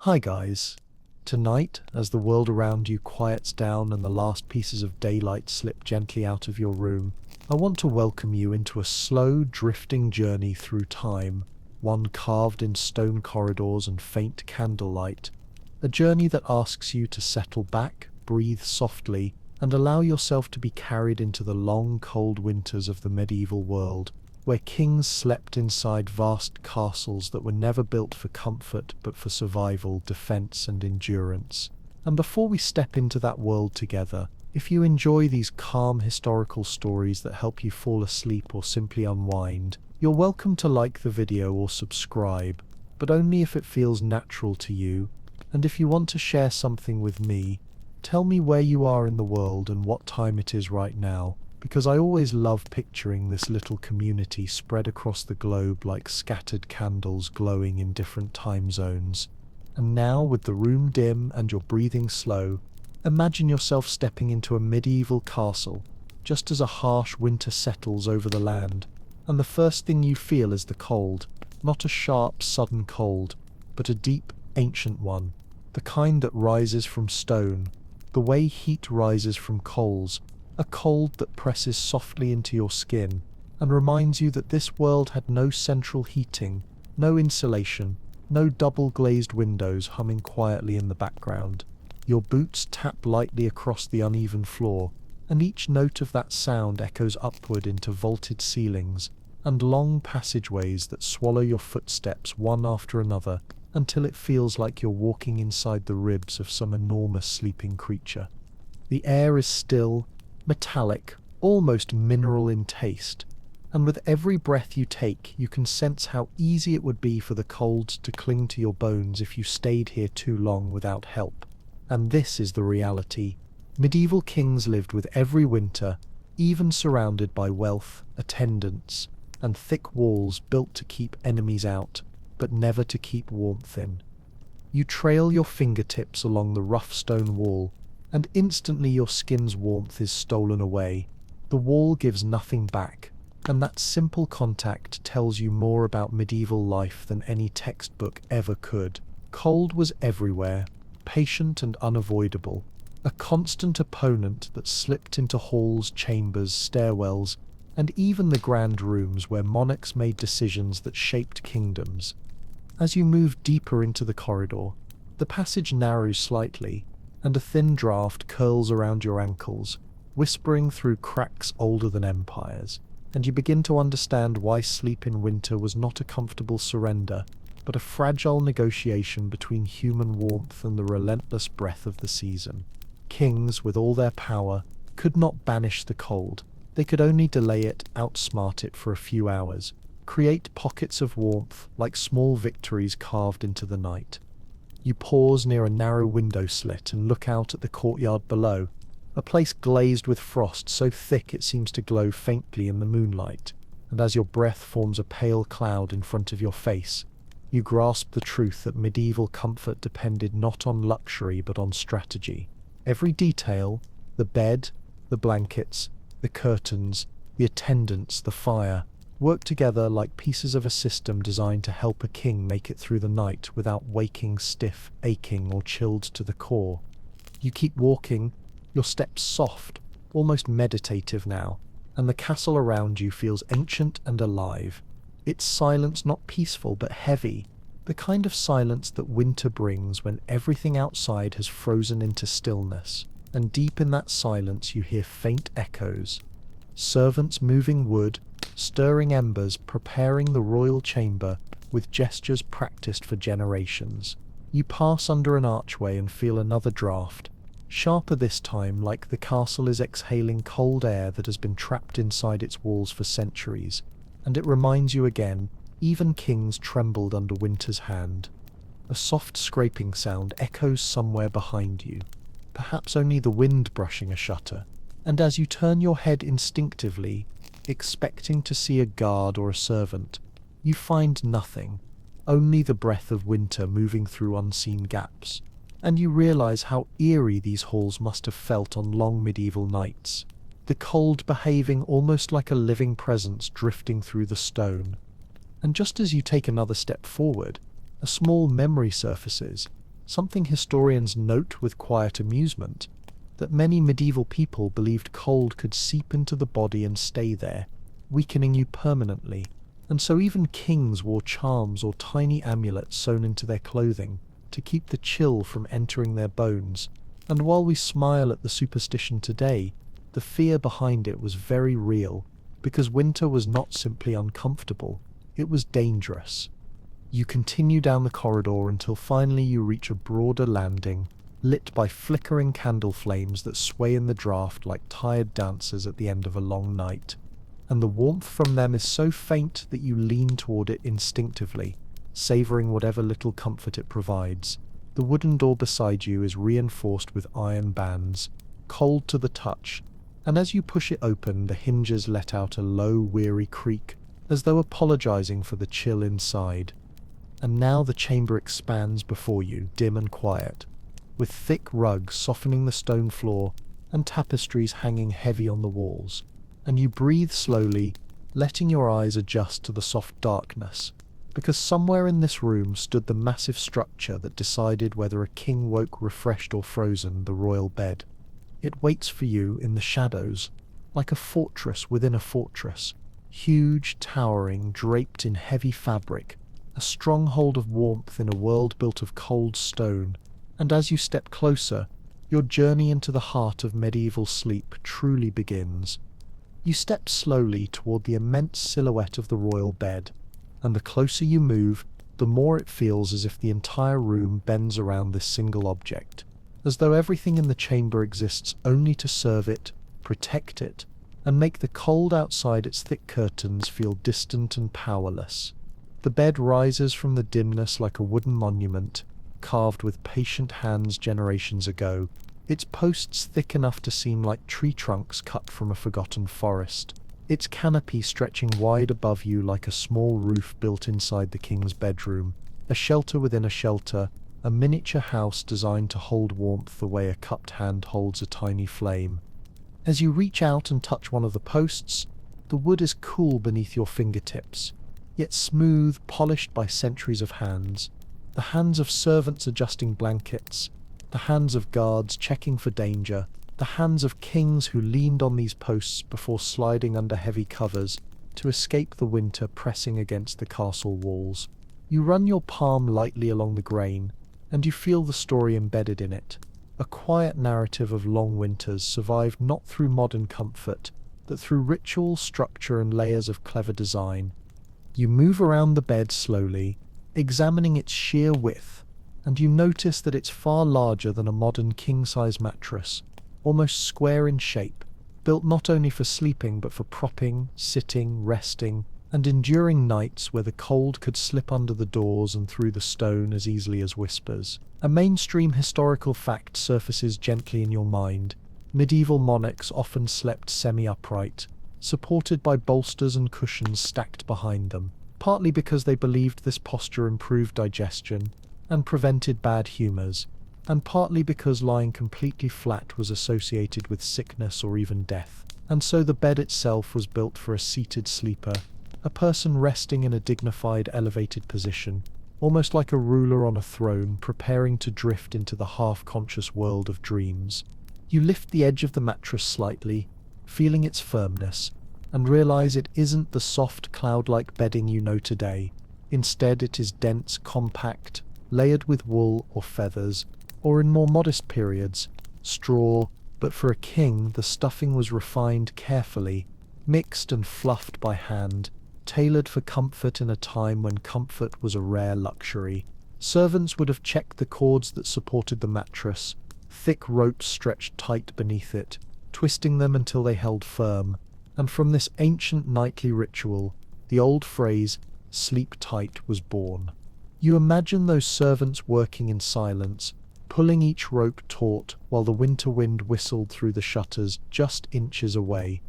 Hi guys. Tonight, as the world around you quiets down and the last pieces of daylight slip gently out of your room, I want to welcome you into a slow, drifting journey through time, one carved in stone corridors and faint candlelight. A journey that asks you to settle back, breathe softly, and allow yourself to be carried into the long, cold winters of the medieval world, where kings slept inside vast castles that were never built for comfort but for survival, defense, and endurance. And before we step into that world together, if you enjoy these calm historical stories that help you fall asleep or simply unwind, you're welcome to like the video or subscribe, but only if it feels natural to you. And if you want to share something with me, tell me where you are in the world and what time it is right now, because I always love picturing this little community spread across the globe like scattered candles glowing in different time zones. And now, with the room dim and your breathing slow, imagine yourself stepping into a medieval castle, just as a harsh winter settles over the land, and the first thing you feel is the cold, not a sharp, sudden cold, but a deep, ancient one, the kind that rises from stone, the way heat rises from coals, a cold that presses softly into your skin and reminds you that this world had no central heating, no insulation, no double-glazed windows humming quietly in the background. Your boots tap lightly across the uneven floor, and each note of that sound echoes upward into vaulted ceilings and long passageways that swallow your footsteps one after another until it feels like you're walking inside the ribs of some enormous sleeping creature. The air is still, metallic, almost mineral in taste, and with every breath you take, you can sense how easy it would be for the cold to cling to your bones if you stayed here too long without help. And this is the reality. Medieval kings lived with every winter, even surrounded by wealth, attendants, and thick walls built to keep enemies out, but never to keep warmth in. You trail your fingertips along the rough stone wall, and instantly your skin's warmth is stolen away. The wall gives nothing back, and that simple contact tells you more about medieval life than any textbook ever could. Cold was everywhere, patient and unavoidable, a constant opponent that slipped into halls, chambers, stairwells, and even the grand rooms where monarchs made decisions that shaped kingdoms. As you move deeper into the corridor, the passage narrows slightly, and a thin draught curls around your ankles, whispering through cracks older than empires, and you begin to understand why sleep in winter was not a comfortable surrender, but a fragile negotiation between human warmth and the relentless breath of the season. Kings, with all their power, could not banish the cold. They could only delay it, outsmart it for a few hours, create pockets of warmth like small victories carved into the night. You pause near a narrow window slit and look out at the courtyard below, a place glazed with frost so thick it seems to glow faintly in the moonlight, and as your breath forms a pale cloud in front of your face, you grasp the truth that medieval comfort depended not on luxury but on strategy. Every detail, the bed, the blankets, the curtains, the attendants, the fire, work together like pieces of a system designed to help a king make it through the night without waking stiff, aching, or chilled to the core. You keep walking, your steps soft, almost meditative now, and the castle around you feels ancient and alive. Its silence not peaceful but heavy, the kind of silence that winter brings when everything outside has frozen into stillness, and deep in that silence you hear faint echoes. Servants moving wood, stirring embers, preparing the royal chamber with gestures practiced for generations. You pass under an archway and feel another draught, sharper this time, like the castle is exhaling cold air that has been trapped inside its walls for centuries, and it reminds you again, even kings trembled under winter's hand. A soft scraping sound echoes somewhere behind you, perhaps only the wind brushing a shutter, and as you turn your head instinctively, expecting to see a guard or a servant, you find nothing, only the breath of winter moving through unseen gaps, and you realize how eerie these halls must have felt on long medieval nights, the cold behaving almost like a living presence drifting through the stone. And just as you take another step forward, a small memory surfaces, something historians note with quiet amusement, that many medieval people believed cold could seep into the body and stay there, weakening you permanently, and so even kings wore charms or tiny amulets sewn into their clothing to keep the chill from entering their bones. And while we smile at the superstition today, the fear behind it was very real, because winter was not simply uncomfortable, it was dangerous. You continue down the corridor until finally you reach a broader landing, lit by flickering candle flames that sway in the draught like tired dancers at the end of a long night. And the warmth from them is so faint that you lean toward it instinctively, savoring whatever little comfort it provides. The wooden door beside you is reinforced with iron bands, cold to the touch, and as you push it open, the hinges let out a low, weary creak, as though apologizing for the chill inside. And now the chamber expands before you, dim and quiet, with thick rugs softening the stone floor and tapestries hanging heavy on the walls. And you breathe slowly, letting your eyes adjust to the soft darkness, because somewhere in this room stood the massive structure that decided whether a king woke refreshed or frozen, the royal bed. It waits for you in the shadows, like a fortress within a fortress, huge, towering, draped in heavy fabric, a stronghold of warmth in a world built of cold stone. And as you step closer, your journey into the heart of medieval sleep truly begins. You step slowly toward the immense silhouette of the royal bed, and the closer you move, the more it feels as if the entire room bends around this single object, as though everything in the chamber exists only to serve it, protect it, and make the cold outside its thick curtains feel distant and powerless. The bed rises from the dimness like a wooden monument, carved with patient hands generations ago, its posts thick enough to seem like tree trunks cut from a forgotten forest, its canopy stretching wide above you like a small roof built inside the king's bedroom, a shelter within a shelter, a miniature house designed to hold warmth the way a cupped hand holds a tiny flame. As you reach out and touch one of the posts, the wood is cool beneath your fingertips, yet smooth, polished by centuries of hands, the hands of servants adjusting blankets, the hands of guards checking for danger, the hands of kings who leaned on these posts before sliding under heavy covers to escape the winter pressing against the castle walls. You run your palm lightly along the grain, and you feel the story embedded in it, a quiet narrative of long winters survived not through modern comfort, but through ritual, structure, and layers of clever design. You move around the bed slowly, examining its sheer width, and you notice that it's far larger than a modern king-size mattress, almost square in shape, built not only for sleeping but for propping, sitting, resting, and enduring nights where the cold could slip under the doors and through the stone as easily as whispers. A mainstream historical fact surfaces gently in your mind. Medieval monarchs often slept semi-upright, supported by bolsters and cushions stacked behind them, partly because they believed this posture improved digestion and prevented bad humors, and partly because lying completely flat was associated with sickness or even death. And so the bed itself was built for a seated sleeper, a person resting in a dignified, elevated position, almost like a ruler on a throne, preparing to drift into the half-conscious world of dreams. You lift the edge of the mattress slightly, feeling its firmness, and realize it isn't the soft, cloud-like bedding you know today. Instead, it is dense, compact, layered with wool or feathers, or in more modest periods, straw, but for a king, the stuffing was refined carefully, mixed and fluffed by hand, tailored for comfort in a time when comfort was a rare luxury. Servants would have checked the cords that supported the mattress, thick ropes stretched tight beneath it, twisting them until they held firm, and from this ancient nightly ritual, the old phrase, "sleep tight," was born. You imagine those servants working in silence, pulling each rope taut while the winter wind whistled through the shutters just inches away.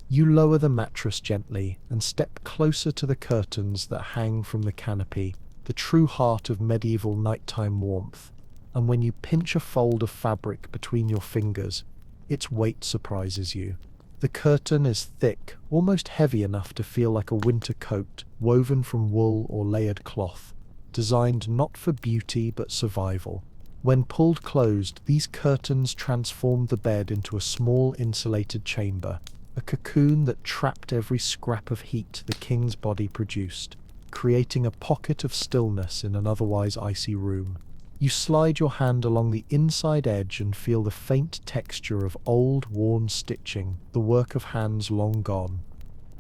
You lower the mattress gently and step closer to the curtains that hang from the canopy, the true heart of medieval nighttime warmth. And when you pinch a fold of fabric between your fingers, its weight surprises you. The curtain is thick, almost heavy enough to feel like a winter coat, woven from wool or layered cloth, designed not for beauty but survival. When pulled closed, these curtains transformed the bed into a small insulated chamber, a cocoon that trapped every scrap of heat the king's body produced, creating a pocket of stillness in an otherwise icy room. You slide your hand along the inside edge and feel the faint texture of old, worn stitching, the work of hands long gone.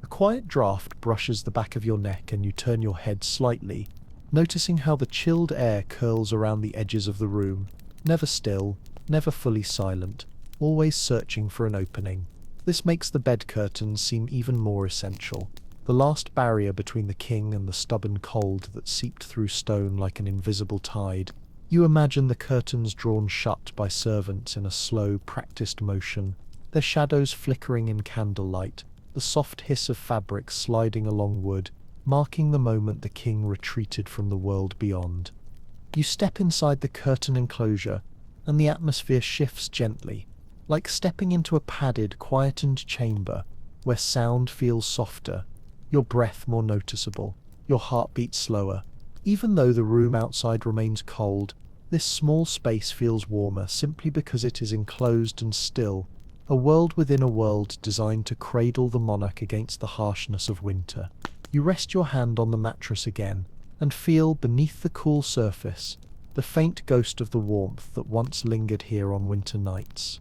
A quiet draft brushes the back of your neck and you turn your head slightly, noticing how the chilled air curls around the edges of the room, never still, never fully silent, always searching for an opening. This makes the bed curtains seem even more essential, the last barrier between the king and the stubborn cold that seeped through stone like an invisible tide. You imagine the curtains drawn shut by servants in a slow, practiced motion, their shadows flickering in candlelight, the soft hiss of fabric sliding along wood, marking the moment the king retreated from the world beyond. You step inside the curtain enclosure, and the atmosphere shifts gently, like stepping into a padded, quietened chamber where sound feels softer, your breath more noticeable, your heartbeat slower. Even though the room outside remains cold, this small space feels warmer simply because it is enclosed and still, a world within a world designed to cradle the monarch against the harshness of winter. You rest your hand on the mattress again, and feel, beneath the cool surface, the faint ghost of the warmth that once lingered here on winter nights.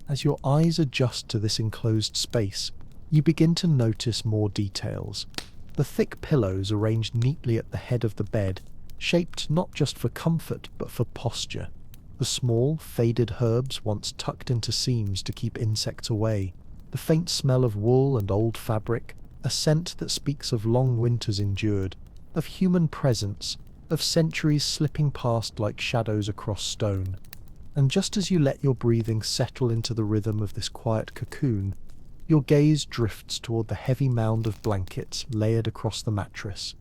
As your eyes adjust to this enclosed space, you begin to notice more details. The thick pillows arranged neatly at the head of the bed, shaped not just for comfort but for posture. The small, faded herbs once tucked into seams to keep insects away. The faint smell of wool and old fabric, a scent that speaks of long winters endured, of human presence, of centuries slipping past like shadows across stone. And just as you let your breathing settle into the rhythm of this quiet cocoon, your gaze drifts toward the heavy mound of blankets layered across the mattress,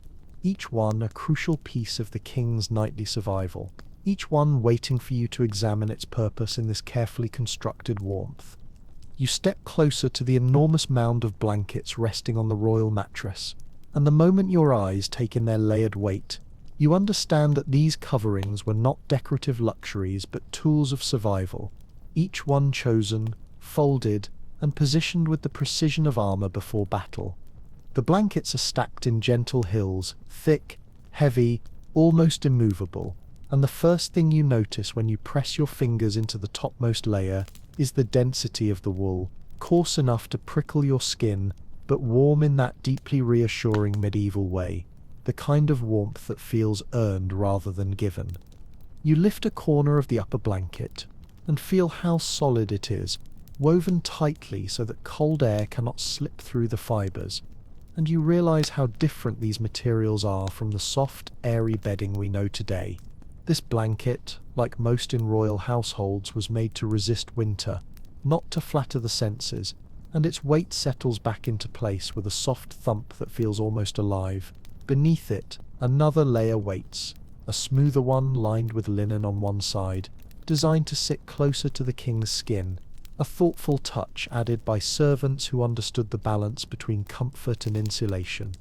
each one a crucial piece of the king's nightly survival, each one waiting for you to examine its purpose in this carefully constructed warmth. You step closer to the enormous mound of blankets resting on the royal mattress, and the moment your eyes take in their layered weight, you understand that these coverings were not decorative luxuries but tools of survival, each one chosen, folded, and positioned with the precision of armor before battle. The blankets are stacked in gentle hills, thick, heavy, almost immovable, and the first thing you notice when you press your fingers into the topmost layer is the density of the wool, coarse enough to prickle your skin, but warm in that deeply reassuring medieval way, the kind of warmth that feels earned rather than given. You lift a corner of the upper blanket and feel how solid it is, woven tightly so that cold air cannot slip through the fibers, and you realize how different these materials are from the soft, airy bedding we know today. This blanket, like most in royal households, was made to resist winter, not to flatter the senses, and its weight settles back into place with a soft thump that feels almost alive. Beneath it, another layer waits, a smoother one lined with linen on one side, designed to sit closer to the king's skin, a thoughtful touch added by servants who understood the balance between comfort and insulation.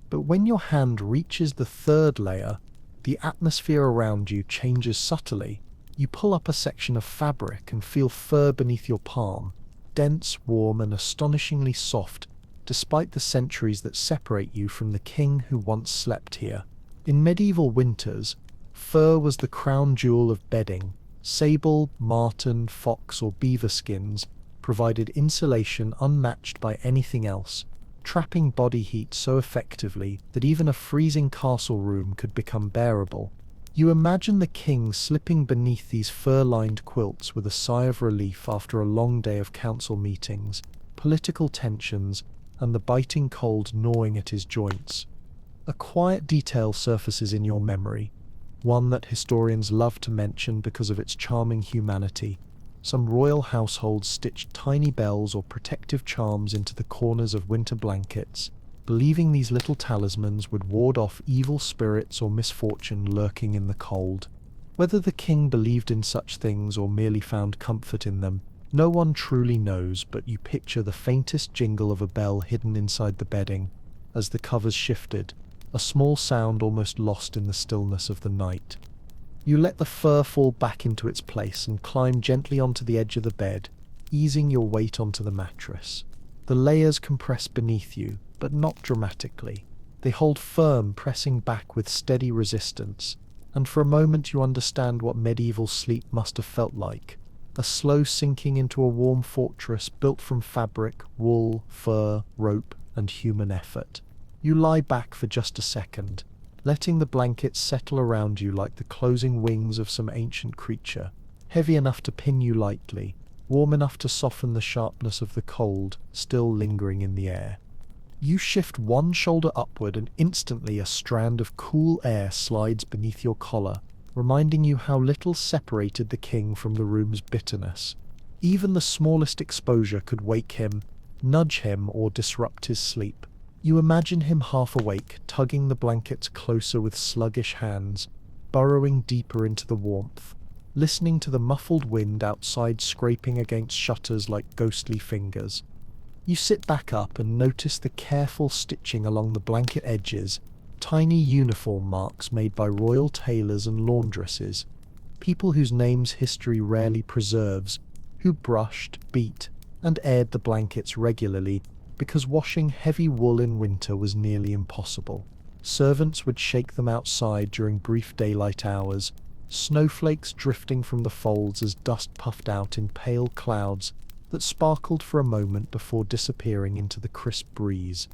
But when your hand reaches the third layer, the atmosphere around you changes subtly. You pull up a section of fabric and feel fur beneath your palm, dense, warm, and astonishingly soft, despite the centuries that separate you from the king who once slept here. In medieval winters, fur was the crown jewel of bedding. Sable, marten, fox, or beaver skins provided insulation unmatched by anything else, trapping body heat so effectively that even a freezing castle room could become bearable. You imagine the king slipping beneath these fur-lined quilts with a sigh of relief after a long day of council meetings, political tensions, and the biting cold gnawing at his joints. A quiet detail surfaces in your memory, one that historians love to mention because of its charming humanity. Some royal households stitched tiny bells or protective charms into the corners of winter blankets, believing these little talismans would ward off evil spirits or misfortune lurking in the cold. Whether the king believed in such things or merely found comfort in them, no one truly knows, but you picture the faintest jingle of a bell hidden inside the bedding as the covers shifted, a small sound almost lost in the stillness of the night. You let the fur fall back into its place and climb gently onto the edge of the bed, easing your weight onto the mattress. The layers compress beneath you, but not dramatically. They hold firm, pressing back with steady resistance, and for a moment you understand what medieval sleep must have felt like. A slow sinking into a warm fortress built from fabric, wool, fur, rope, and human effort. You lie back for just a second, letting the blankets settle around you like the closing wings of some ancient creature, heavy enough to pin you lightly, warm enough to soften the sharpness of the cold still lingering in the air. You shift one shoulder upward and instantly a strand of cool air slides beneath your collar, reminding you how little separated the king from the room's bitterness. Even the smallest exposure could wake him, nudge him, or disrupt his sleep. You imagine him half awake, tugging the blankets closer with sluggish hands, burrowing deeper into the warmth, listening to the muffled wind outside scraping against shutters like ghostly fingers. You sit back up and notice the careful stitching along the blanket edges, tiny uniform marks made by royal tailors and laundresses, people whose names history rarely preserves, who brushed, beat, and aired the blankets regularly because washing heavy wool in winter was nearly impossible. Servants would shake them outside during brief daylight hours, snowflakes drifting from the folds as dust puffed out in pale clouds that sparkled for a moment before disappearing into the crisp breeze.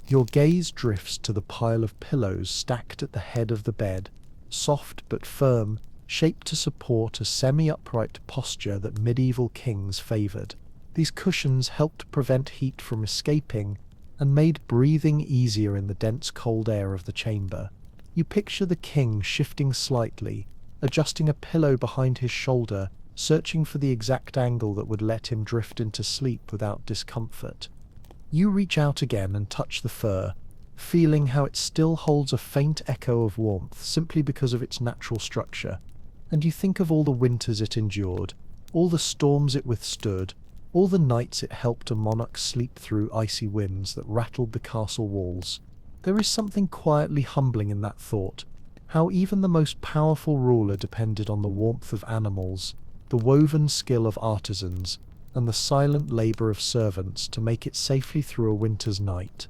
Your gaze drifts to the pile of pillows stacked at the head of the bed, soft but firm, shaped to support a semi-upright posture that medieval kings favored. These cushions helped prevent heat from escaping and made breathing easier in the dense cold air of the chamber. You picture the king shifting slightly, adjusting a pillow behind his shoulder, searching for the exact angle that would let him drift into sleep without discomfort. You reach out again and touch the fur, feeling how it still holds a faint echo of warmth simply because of its natural structure, and you think of all the winters it endured, all the storms it withstood, all the nights it helped a monarch sleep through icy winds that rattled the castle walls. There is something quietly humbling in that thought, how even the most powerful ruler depended on the warmth of animals, the woven skill of artisans, and the silent labor of servants to make it safely through a winter's night.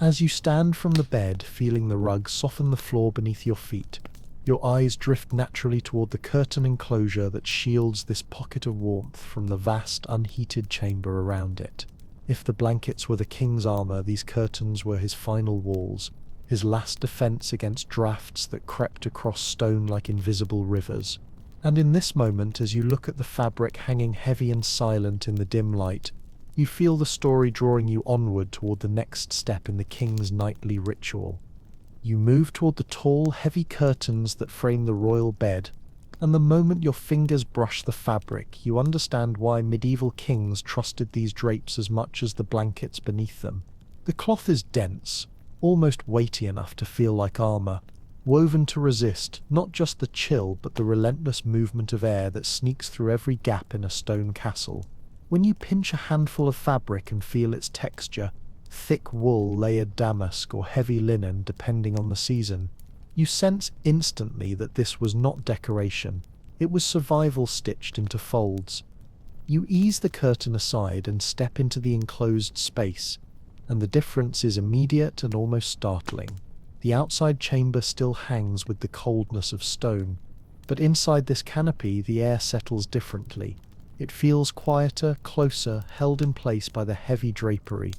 As you stand from the bed, feeling the rug soften the floor beneath your feet, your eyes drift naturally toward the curtain enclosure that shields this pocket of warmth from the vast, unheated chamber around it. If the blankets were the king's armor, these curtains were his final walls, his last defense against drafts that crept across stone like invisible rivers. And in this moment, as you look at the fabric hanging heavy and silent in the dim light, you feel the story drawing you onward toward the next step in the king's nightly ritual. You move toward the tall, heavy curtains that frame the royal bed, and the moment your fingers brush the fabric, you understand why medieval kings trusted these drapes as much as the blankets beneath them. The cloth is dense, almost weighty enough to feel like armor, woven to resist not just the chill but the relentless movement of air that sneaks through every gap in a stone castle. When you pinch a handful of fabric and feel its texture, thick wool, layered damask, or heavy linen depending on the season, you sense instantly that this was not decoration, it was survival stitched into folds. You ease the curtain aside and step into the enclosed space, and the difference is immediate and almost startling. The outside chamber still hangs with the coldness of stone, but inside this canopy the air settles differently. It feels quieter, closer, held in place by the heavy drapery.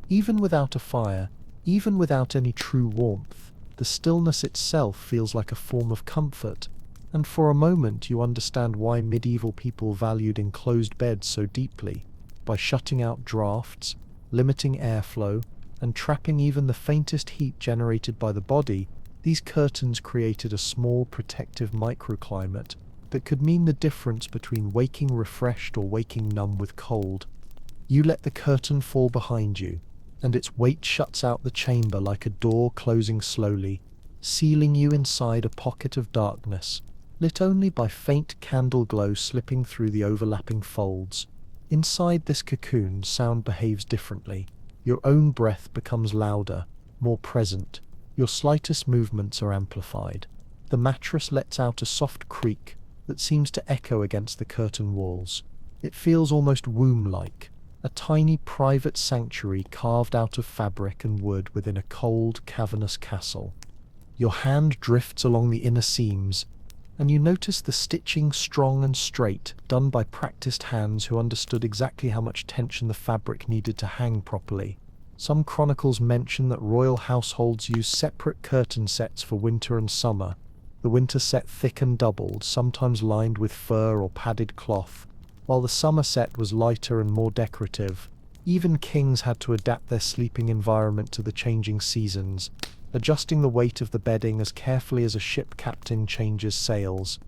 Even without a fire, even without any true warmth, the stillness itself feels like a form of comfort, and for a moment you understand why medieval people valued enclosed beds so deeply. By shutting out drafts, limiting airflow, and trapping even the faintest heat generated by the body, these curtains created a small protective microclimate that could mean the difference between waking refreshed or waking numb with cold. You let the curtain fall behind you, and its weight shuts out the chamber like a door closing slowly, sealing you inside a pocket of darkness, lit only by faint candle glow slipping through the overlapping folds. Inside this cocoon, sound behaves differently. Your own breath becomes louder, more present. Your slightest movements are amplified. The mattress lets out a soft creak that seems to echo against the curtain walls. It feels almost womb-like, a tiny private sanctuary carved out of fabric and wood within a cold, cavernous castle. Your hand drifts along the inner seams, and you notice the stitching strong and straight, done by practiced hands who understood exactly how much tension the fabric needed to hang properly. Some chronicles mention that royal households use separate curtain sets for winter and summer. The winter set thick and doubled, sometimes lined with fur or padded cloth, while the summer set was lighter and more decorative. Even kings had to adapt their sleeping environment to the changing seasons, adjusting the weight of the bedding as carefully as a ship captain changes sails.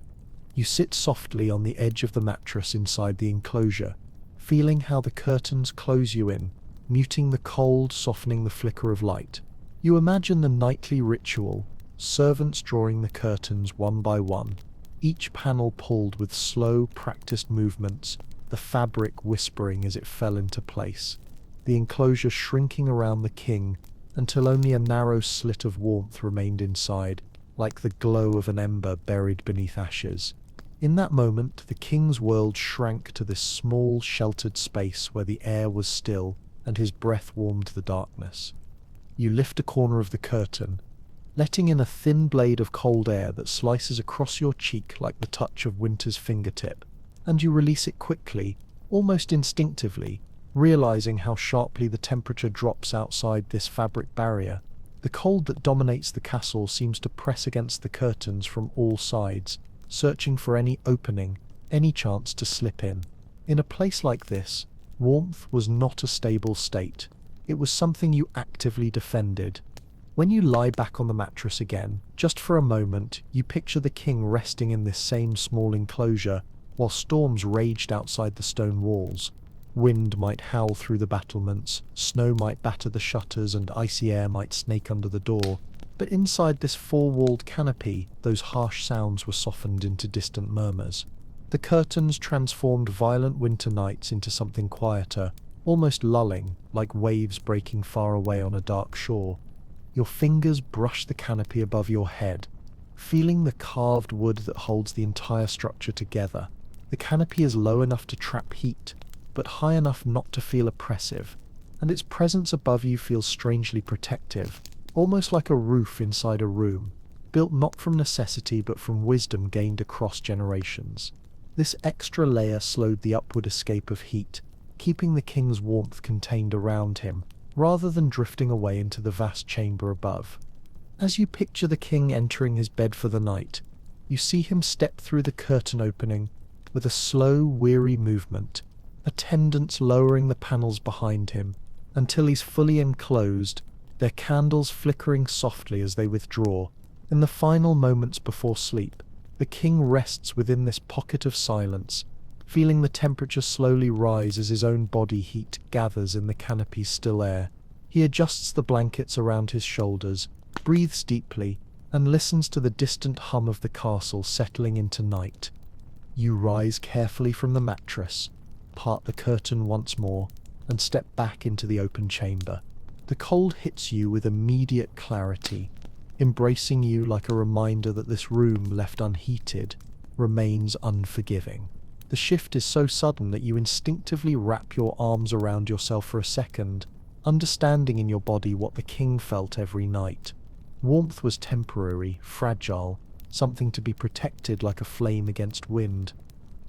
You sit softly on the edge of the mattress inside the enclosure, feeling how the curtains close you in, muting the cold, softening the flicker of light. You imagine the nightly ritual, servants drawing the curtains one by one, each panel pulled with slow, practiced movements, the fabric whispering as it fell into place. The enclosure shrinking around the king until only a narrow slit of warmth remained inside, like the glow of an ember buried beneath ashes. In that moment, the king's world shrank to this small, sheltered space where the air was still and his breath warmed the darkness. You lift a corner of the curtain, letting in a thin blade of cold air that slices across your cheek like the touch of winter's fingertip, and you release it quickly, almost instinctively, realizing how sharply the temperature drops outside this fabric barrier. The cold that dominates the castle seems to press against the curtains from all sides, searching for any opening, any chance to slip in. In a place like this, warmth was not a stable state. It was something you actively defended. When you lie back on the mattress again, just for a moment, you picture the king resting in this same small enclosure, while storms raged outside the stone walls. Wind might howl through the battlements, snow might batter the shutters, and icy air might snake under the door. But inside this four-walled canopy, those harsh sounds were softened into distant murmurs. The curtains transformed violent winter nights into something quieter, almost lulling, like waves breaking far away on a dark shore. Your fingers brush the canopy above your head, feeling the carved wood that holds the entire structure together. The canopy is low enough to trap heat, but high enough not to feel oppressive, and its presence above you feels strangely protective, almost like a roof inside a room, built not from necessity but from wisdom gained across generations. This extra layer slowed the upward escape of heat, keeping the king's warmth contained around him, rather than drifting away into the vast chamber above. As you picture the king entering his bed for the night, you see him step through the curtain opening with a slow, weary movement, attendants lowering the panels behind him until he's fully enclosed, their candles flickering softly as they withdraw. In the final moments before sleep, the king rests within this pocket of silence, feeling the temperature slowly rise as his own body heat gathers in the canopy's still air. He adjusts the blankets around his shoulders, breathes deeply, and listens to the distant hum of the castle settling into night. You rise carefully from the mattress, part the curtain once more, and step back into the open chamber. The cold hits you with immediate clarity, embracing you like a reminder that this room, left unheated, remains unforgiving. The shift is so sudden that you instinctively wrap your arms around yourself for a second, understanding in your body what the king felt every night. Warmth was temporary, fragile, something to be protected like a flame against wind.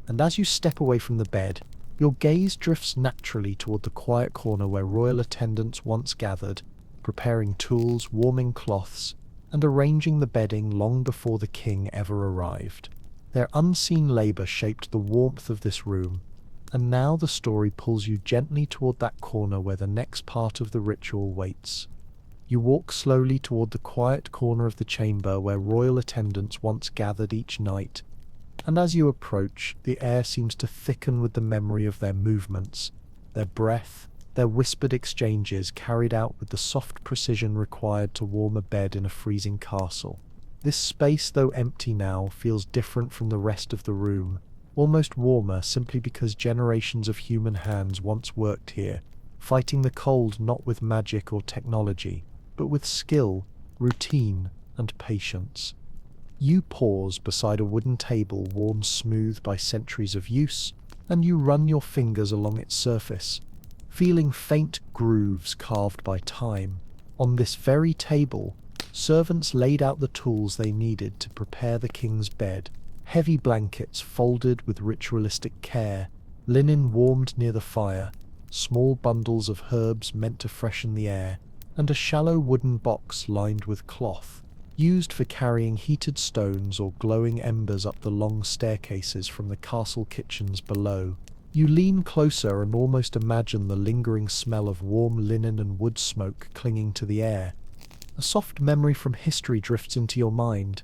And as you step away from the bed, your gaze drifts naturally toward the quiet corner where royal attendants once gathered, preparing tools, warming cloths, and arranging the bedding long before the king ever arrived. Their unseen labor shaped the warmth of this room, and now the story pulls you gently toward that corner where the next part of the ritual waits. You walk slowly toward the quiet corner of the chamber where royal attendants once gathered each night, and as you approach, the air seems to thicken with the memory of their movements, their breath, their whispered exchanges carried out with the soft precision required to warm a bed in a freezing castle. This space, though empty now, feels different from the rest of the room, almost warmer simply because generations of human hands once worked here, fighting the cold not with magic or technology, but with skill, routine, and patience. You pause beside a wooden table worn smooth by centuries of use, and you run your fingers along its surface, feeling faint grooves carved by time. On this very table, servants laid out the tools they needed to prepare the king's bed: heavy blankets folded with ritualistic care, linen warmed near the fire, small bundles of herbs meant to freshen the air, and a shallow wooden box lined with cloth, used for carrying heated stones or glowing embers up the long staircases from the castle kitchens below. You lean closer and almost imagine the lingering smell of warm linen and wood smoke clinging to the air. A soft memory from history drifts into your mind,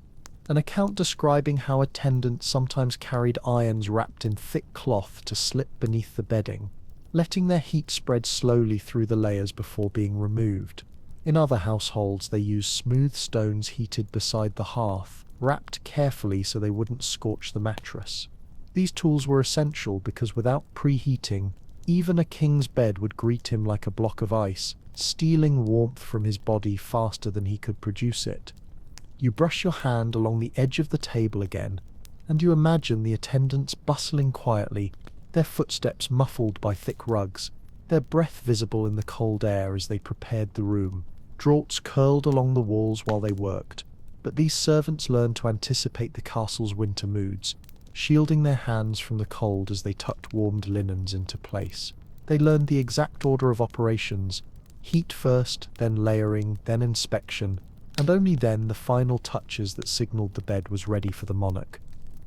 an account describing how attendants sometimes carried irons wrapped in thick cloth to slip beneath the bedding, letting their heat spread slowly through the layers before being removed. In other households, they used smooth stones heated beside the hearth, wrapped carefully so they wouldn't scorch the mattress. These tools were essential because without preheating, even a king's bed would greet him like a block of ice, stealing warmth from his body faster than he could produce it. You brush your hand along the edge of the table again, and you imagine the attendants bustling quietly, their footsteps muffled by thick rugs, their breath visible in the cold air as they prepared the room. Draughts curled along the walls while they worked, but these servants learned to anticipate the castle's winter moods, shielding their hands from the cold as they tucked warmed linens into place. They learned the exact order of operations: heat first, then layering, then inspection, and only then the final touches that signaled the bed was ready for the monarch.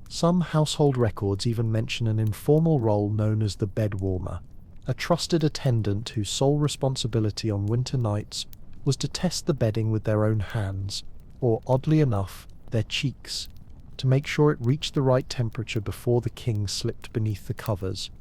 Some household records even mention an informal role known as the bed warmer, a trusted attendant whose sole responsibility on winter nights was to test the bedding with their own hands, or oddly enough, their cheeks, to make sure it reached the right temperature before the king slipped beneath the covers.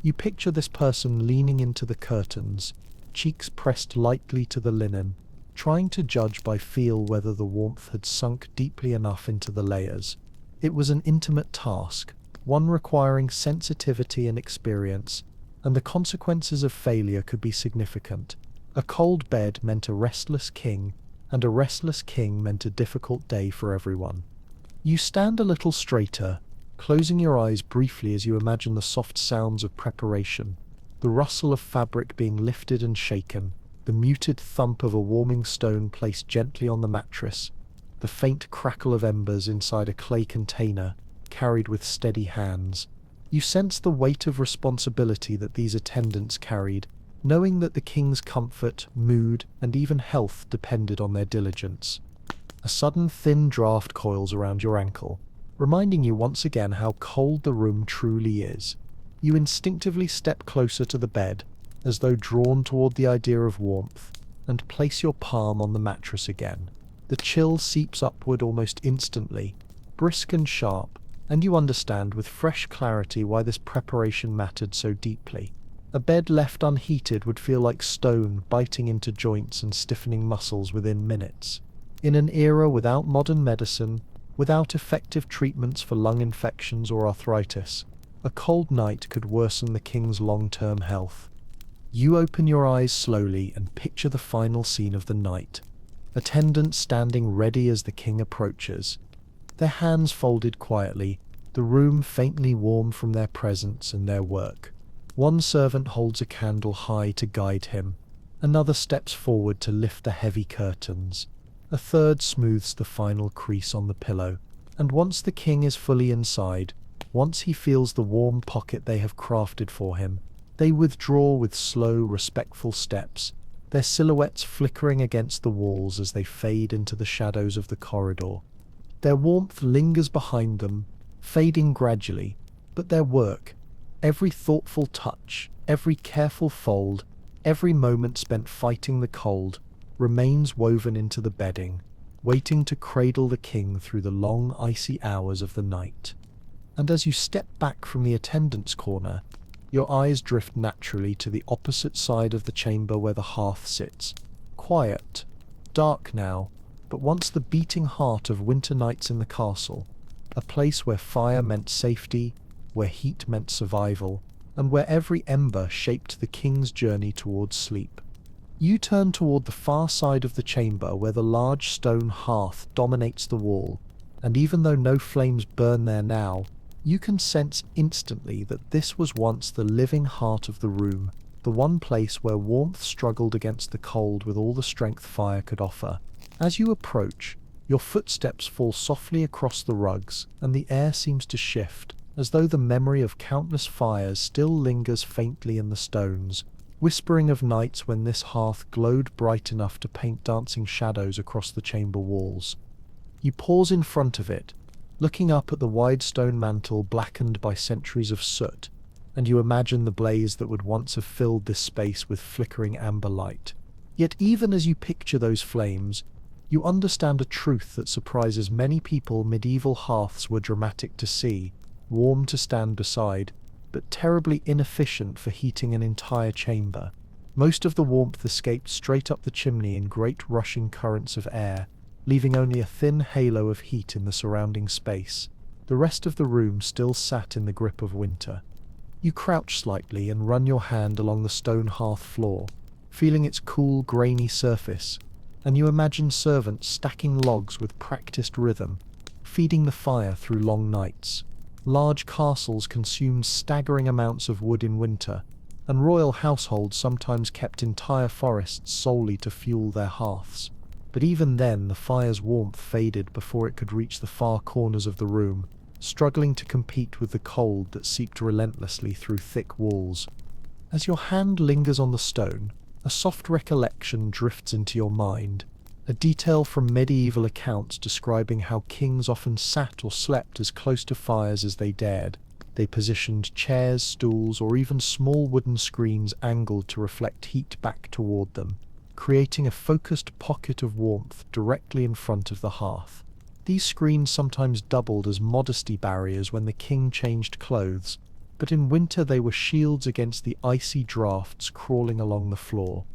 You picture this person leaning into the curtains, cheeks pressed lightly to the linen, trying to judge by feel whether the warmth had sunk deeply enough into the layers. It was an intimate task, one requiring sensitivity and experience, and the consequences of failure could be significant. A cold bed meant a restless king, and a restless king meant a difficult day for everyone. You stand a little straighter, closing your eyes briefly as you imagine the soft sounds of preparation, the rustle of fabric being lifted and shaken, the muted thump of a warming stone placed gently on the mattress, the faint crackle of embers inside a clay container, carried with steady hands. You sense the weight of responsibility that these attendants carried, knowing that the king's comfort, mood, and even health depended on their diligence. A sudden thin draft coils around your ankle, reminding you once again how cold the room truly is. You instinctively step closer to the bed, as though drawn toward the idea of warmth, and place your palm on the mattress again. The chill seeps upward almost instantly, brisk and sharp, and you understand with fresh clarity why this preparation mattered so deeply. A bed left unheated would feel like stone biting into joints and stiffening muscles within minutes. In an era without modern medicine, without effective treatments for lung infections or arthritis, a cold night could worsen the king's long-term health. You open your eyes slowly and picture the final scene of the night. Attendants standing ready as the king approaches, their hands folded quietly, the room faintly warm from their presence and their work. One servant holds a candle high to guide him, another steps forward to lift the heavy curtains, a third smooths the final crease on the pillow, and once the king is fully inside, once he feels the warm pocket they have crafted for him, they withdraw with slow, respectful steps, their silhouettes flickering against the walls as they fade into the shadows of the corridor. Their warmth lingers behind them, fading gradually, but their work, every thoughtful touch, every careful fold, every moment spent fighting the cold, remains woven into the bedding, waiting to cradle the king through the long, icy hours of the night. And as you step back from the attendant's corner, your eyes drift naturally to the opposite side of the chamber where the hearth sits. Quiet, dark now, but once the beating heart of winter nights in the castle, a place where fire meant safety, where heat meant survival, and where every ember shaped the king's journey towards sleep. You turn toward the far side of the chamber where the large stone hearth dominates the wall, and even though no flames burn there now, you can sense instantly that this was once the living heart of the room, the one place where warmth struggled against the cold with all the strength fire could offer. As you approach, your footsteps fall softly across the rugs, and the air seems to shift, as though the memory of countless fires still lingers faintly in the stones, whispering of nights when this hearth glowed bright enough to paint dancing shadows across the chamber walls. You pause in front of it, looking up at the wide stone mantle blackened by centuries of soot, and you imagine the blaze that would once have filled this space with flickering amber light. Yet even as you picture those flames, you understand a truth that surprises many people. Medieval hearths were dramatic to see, warm to stand beside, but terribly inefficient for heating an entire chamber. Most of the warmth escaped straight up the chimney in great rushing currents of air, leaving only a thin halo of heat in the surrounding space. The rest of the room still sat in the grip of winter. You crouch slightly and run your hand along the stone hearth floor, feeling its cool, grainy surface, and you imagine servants stacking logs with practiced rhythm, feeding the fire through long nights. Large castles consumed staggering amounts of wood in winter, and royal households sometimes kept entire forests solely to fuel their hearths. But even then, the fire's warmth faded before it could reach the far corners of the room, struggling to compete with the cold that seeped relentlessly through thick walls. As your hand lingers on the stone, a soft recollection drifts into your mind, a detail from medieval accounts describing how kings often sat or slept as close to fires as they dared. They positioned chairs, stools, or even small wooden screens angled to reflect heat back toward them, creating a focused pocket of warmth directly in front of the hearth. These screens sometimes doubled as modesty barriers when the king changed clothes, but in winter they were shields against the icy drafts crawling along the floor.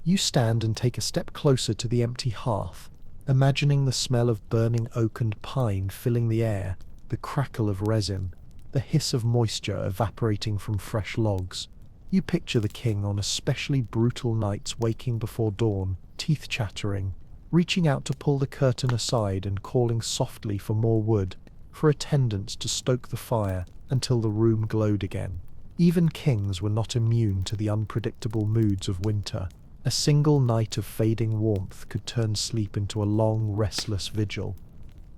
You stand and take a step closer to the empty hearth, imagining the smell of burning oak and pine filling the air, the crackle of resin, the hiss of moisture evaporating from fresh logs. You picture the king on especially brutal nights waking before dawn, teeth chattering, reaching out to pull the curtain aside and calling softly for more wood, for attendants to stoke the fire until the room glowed again. Even kings were not immune to the unpredictable moods of winter. A single night of fading warmth could turn sleep into a long, restless vigil.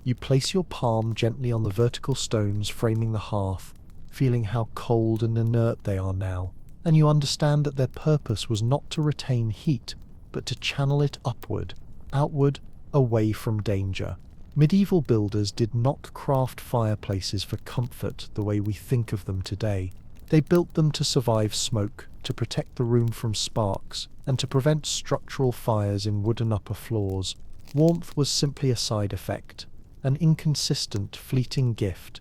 You place your palm gently on the vertical stones framing the hearth, feeling how cold and inert they are now, and you understand that their purpose was not to retain heat, but to channel it upward, outward, away from danger. Medieval builders did not craft fireplaces for comfort the way we think of them today. They built them to survive smoke, to protect the room from sparks, and to prevent structural fires in wooden upper floors. Warmth was simply a side effect, an inconsistent, fleeting gift.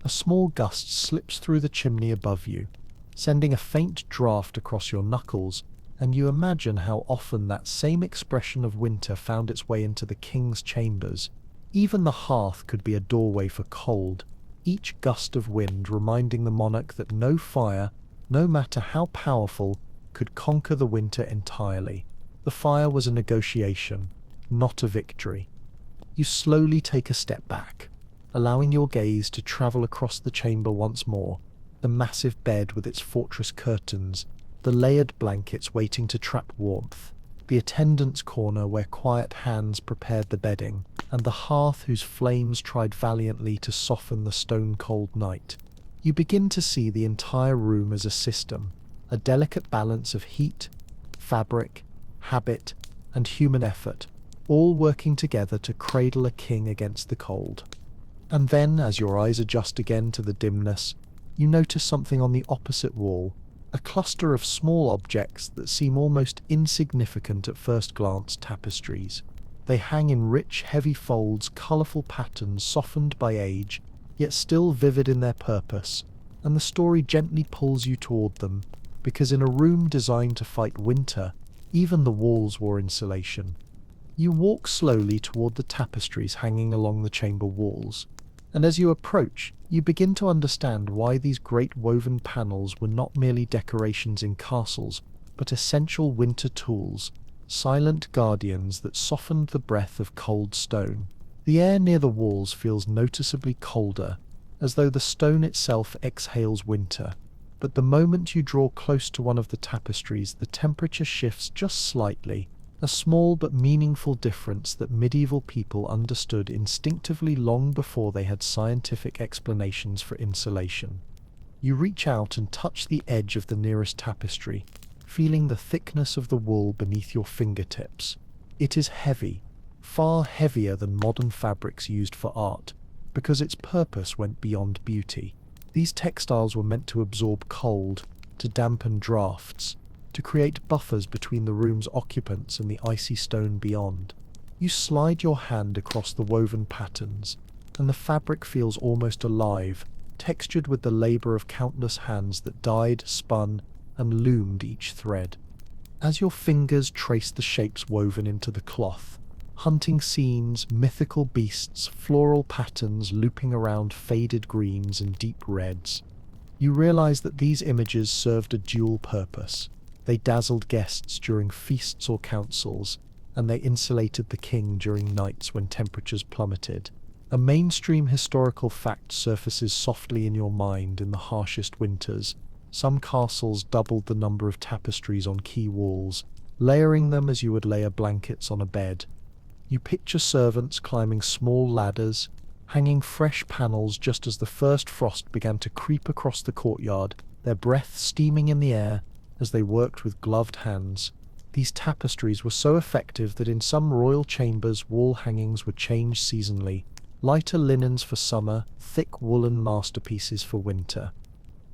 A small gust slips through the chimney above you, sending a faint draft across your knuckles, and you imagine how often that same expression of winter found its way into the king's chambers. Even the hearth could be a doorway for cold, each gust of wind reminding the monarch that no fire, no matter how powerful, could conquer the winter entirely. The fire was a negotiation, not a victory. You slowly take a step back, allowing your gaze to travel across the chamber once more, the massive bed with its fortress curtains, the layered blankets waiting to trap warmth, the attendant's corner where quiet hands prepared the bedding, and the hearth whose flames tried valiantly to soften the stone-cold night. You begin to see the entire room as a system, a delicate balance of heat, fabric, habit, and human effort, all working together to cradle a king against the cold. And then, as your eyes adjust again to the dimness, you notice something on the opposite wall, a cluster of small objects that seem almost insignificant at first glance. Tapestries. They hang in rich, heavy folds, colourful patterns softened by age, yet still vivid in their purpose, and the story gently pulls you toward them, because in a room designed to fight winter, even the walls wore insulation. You walk slowly toward the tapestries hanging along the chamber walls, and as you approach, you begin to understand why these great woven panels were not merely decorations in castles, but essential winter tools, silent guardians that softened the breath of cold stone. The air near the walls feels noticeably colder, as though the stone itself exhales winter. But the moment you draw close to one of the tapestries, the temperature shifts just slightly, a small but meaningful difference that medieval people understood instinctively long before they had scientific explanations for insulation. You reach out and touch the edge of the nearest tapestry, feeling the thickness of the wool beneath your fingertips. It is heavy, far heavier than modern fabrics used for art, because its purpose went beyond beauty. These textiles were meant to absorb cold, to dampen drafts, to create buffers between the room's occupants and the icy stone beyond. You slide your hand across the woven patterns, and the fabric feels almost alive, textured with the labor of countless hands that dyed, spun, and loomed each thread. As your fingers trace the shapes woven into the cloth, hunting scenes, mythical beasts, floral patterns looping around faded greens and deep reds, you realize that these images served a dual purpose. They dazzled guests during feasts or councils, and they insulated the king during nights when temperatures plummeted. A mainstream historical fact surfaces softly in your mind in the harshest winters. Some castles doubled the number of tapestries on key walls, layering them as you would layer blankets on a bed. You picture servants climbing small ladders, hanging fresh panels just as the first frost began to creep across the courtyard, their breath steaming in the air as they worked with gloved hands. These tapestries were so effective that in some royal chambers wall hangings were changed seasonally, lighter linens for summer, thick woolen masterpieces for winter.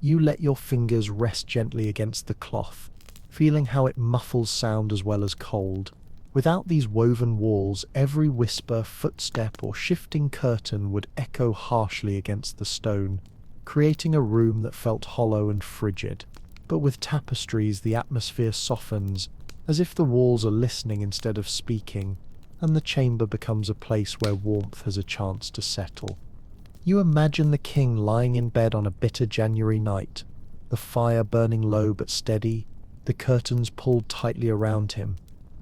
You let your fingers rest gently against the cloth, feeling how it muffles sound as well as cold. Without these woven walls, every whisper, footstep, or shifting curtain would echo harshly against the stone, creating a room that felt hollow and frigid. But with tapestries, the atmosphere softens, as if the walls are listening instead of speaking, and the chamber becomes a place where warmth has a chance to settle. You imagine the king lying in bed on a bitter January night, the fire burning low but steady, the curtains pulled tightly around him,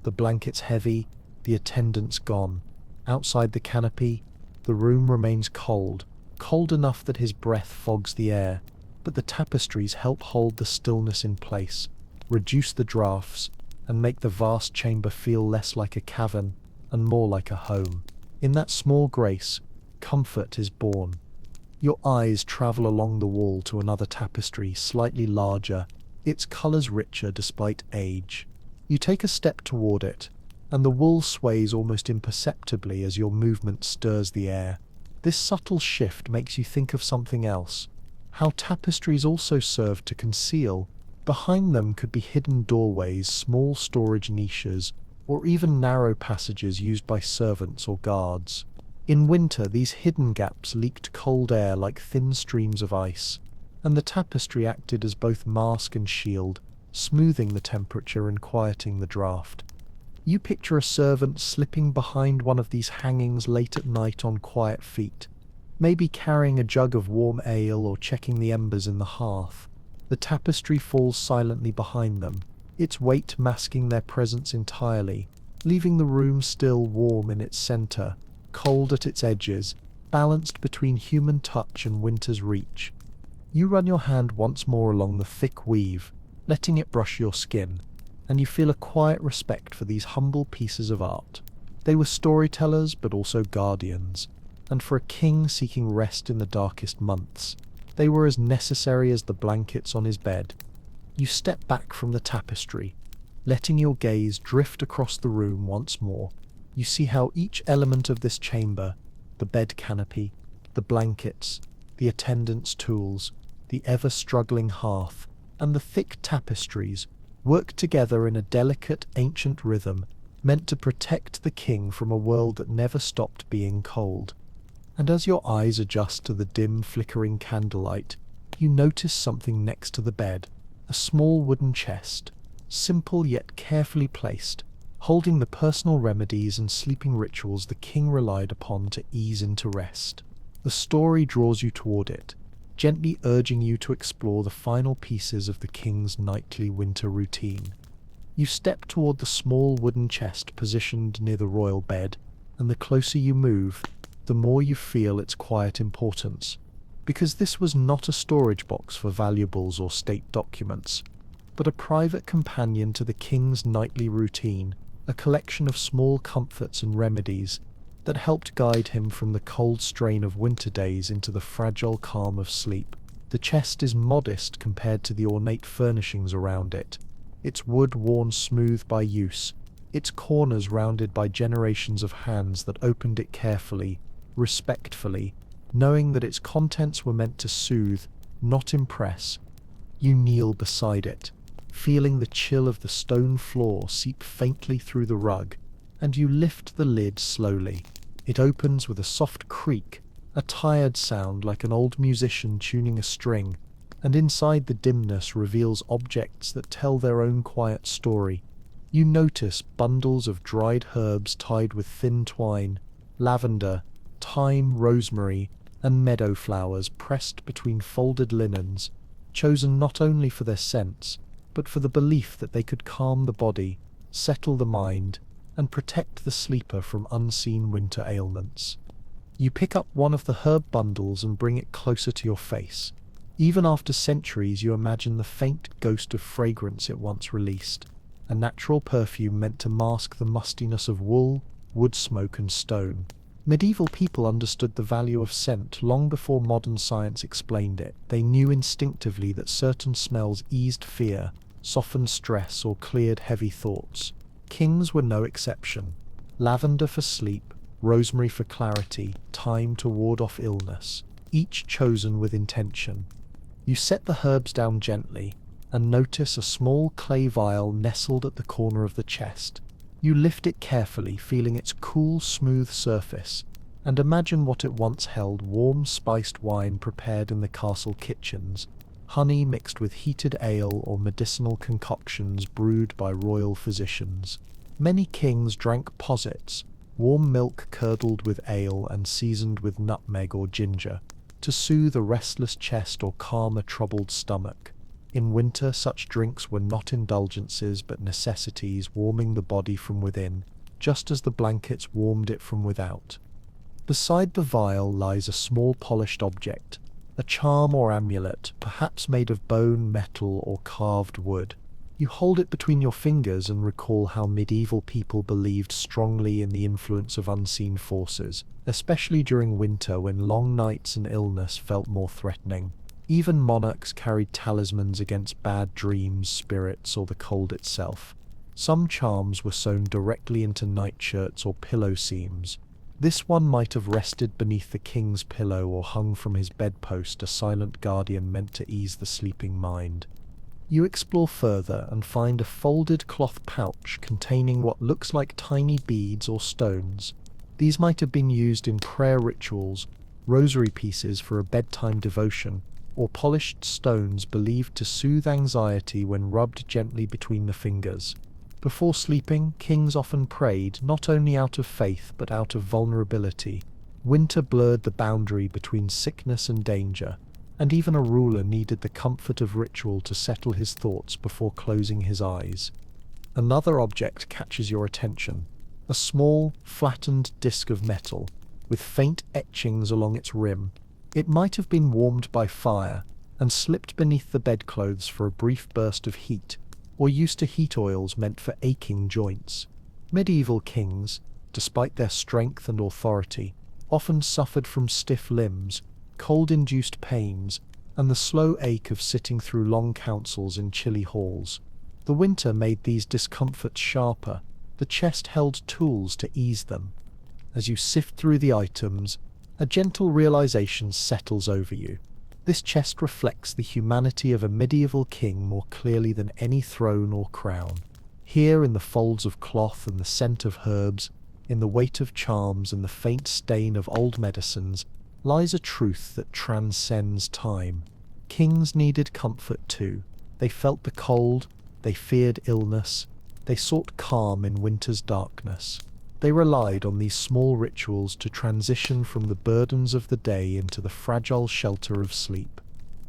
the blankets heavy, the attendants gone. Outside the canopy, the room remains cold, cold enough that his breath fogs the air, but the tapestries help hold the stillness in place, reduce the drafts, and make the vast chamber feel less like a cavern and more like a home. In that small grace, comfort is born. Your eyes travel along the wall to another tapestry, slightly larger, its colors richer despite age. You take a step toward it, and the wool sways almost imperceptibly as your movement stirs the air. This subtle shift makes you think of something else, how tapestries also served to conceal. Behind them could be hidden doorways, small storage niches, or even narrow passages used by servants or guards. In winter, these hidden gaps leaked cold air like thin streams of ice, and the tapestry acted as both mask and shield, smoothing the temperature and quieting the draft. You picture a servant slipping behind one of these hangings late at night on quiet feet, maybe carrying a jug of warm ale or checking the embers in the hearth. The tapestry falls silently behind them, its weight masking their presence entirely, leaving the room still warm in its center, cold at its edges, balanced between human touch and winter's reach. You run your hand once more along the thick weave, letting it brush your skin, and you feel a quiet respect for these humble pieces of art. They were storytellers, but also guardians, and for a king seeking rest in the darkest months, they were as necessary as the blankets on his bed. You step back from the tapestry, letting your gaze drift across the room once more. You see how each element of this chamber, the bed canopy, the blankets, the attendants' tools, the ever-struggling hearth, and the thick tapestries, work together in a delicate, ancient rhythm meant to protect the king from a world that never stopped being cold. And as your eyes adjust to the dim, flickering candlelight, you notice something next to the bed, a small wooden chest, simple yet carefully placed, holding the personal remedies and sleeping rituals the king relied upon to ease into rest. The story draws you toward it, gently urging you to explore the final pieces of the king's nightly winter routine. You step toward the small wooden chest positioned near the royal bed, and the closer you move, the more you feel its quiet importance. Because this was not a storage box for valuables or state documents, but a private companion to the king's nightly routine, a collection of small comforts and remedies that helped guide him from the cold strain of winter days into the fragile calm of sleep. The chest is modest compared to the ornate furnishings around it, its wood worn smooth by use, its corners rounded by generations of hands that opened it carefully, respectfully, knowing that its contents were meant to soothe, not impress. You kneel beside it, feeling the chill of the stone floor seep faintly through the rug, and you lift the lid slowly. It opens with a soft creak, a tired sound like an old musician tuning a string, and inside the dimness reveals objects that tell their own quiet story. You notice bundles of dried herbs tied with thin twine, lavender, thyme, rosemary, and meadow flowers pressed between folded linens, chosen not only for their scents, but for the belief that they could calm the body, settle the mind, and protect the sleeper from unseen winter ailments. You pick up one of the herb bundles and bring it closer to your face. Even after centuries, you imagine the faint ghost of fragrance it once released, a natural perfume meant to mask the mustiness of wool, wood smoke, and stone. Medieval people understood the value of scent long before modern science explained it. They knew instinctively that certain smells eased fear, softened stress, or cleared heavy thoughts. Kings were no exception. Lavender for sleep, rosemary for clarity, thyme to ward off illness, each chosen with intention. You set the herbs down gently, and notice a small clay vial nestled at the corner of the chest. You lift it carefully, feeling its cool, smooth surface, and imagine what it once held: warm, spiced wine prepared in the castle kitchens, honey mixed with heated ale, or medicinal concoctions brewed by royal physicians. Many kings drank possets, warm milk curdled with ale and seasoned with nutmeg or ginger, to soothe a restless chest or calm a troubled stomach. In winter, such drinks were not indulgences but necessities, warming the body from within, just as the blankets warmed it from without. Beside the vial lies a small polished object, a charm or amulet, perhaps made of bone, metal, or carved wood. You hold it between your fingers and recall how medieval people believed strongly in the influence of unseen forces, especially during winter when long nights and illness felt more threatening. Even monarchs carried talismans against bad dreams, spirits, or the cold itself. Some charms were sewn directly into nightshirts or pillow seams. This one might have rested beneath the king's pillow or hung from his bedpost, a silent guardian meant to ease the sleeping mind. You explore further and find a folded cloth pouch containing what looks like tiny beads or stones. These might have been used in prayer rituals, rosary pieces for a bedtime devotion, or polished stones believed to soothe anxiety when rubbed gently between the fingers. Before sleeping, kings often prayed, not only out of faith but out of vulnerability. Winter blurred the boundary between sickness and danger, and even a ruler needed the comfort of ritual to settle his thoughts before closing his eyes. Another object catches your attention, a small, flattened disc of metal, with faint etchings along its rim. It might have been warmed by fire and slipped beneath the bedclothes for a brief burst of heat, or used to heat oils meant for aching joints. Medieval kings, despite their strength and authority, often suffered from stiff limbs, cold-induced pains, and the slow ache of sitting through long councils in chilly halls. The winter made these discomforts sharper. The chest held tools to ease them. As you sift through the items, a gentle realization settles over you. This chest reflects the humanity of a medieval king more clearly than any throne or crown. Here, in the folds of cloth and the scent of herbs, in the weight of charms and the faint stain of old medicines, lies a truth that transcends time. Kings needed comfort too. They felt the cold, they feared illness, they sought calm in winter's darkness. They relied on these small rituals to transition from the burdens of the day into the fragile shelter of sleep.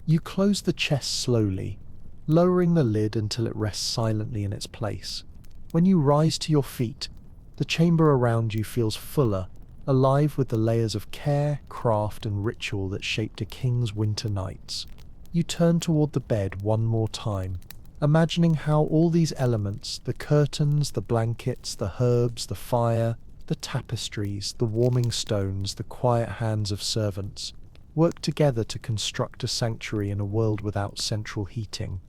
You close the chest slowly, lowering the lid until it rests silently in its place. When you rise to your feet, the chamber around you feels fuller, alive with the layers of care, craft, and ritual that shaped a king's winter nights. You turn toward the bed one more time, imagining how all these elements, the curtains, the blankets, the herbs, the fire, the tapestries, the warming stones, the quiet hands of servants, work together to construct a sanctuary in a world without central heating.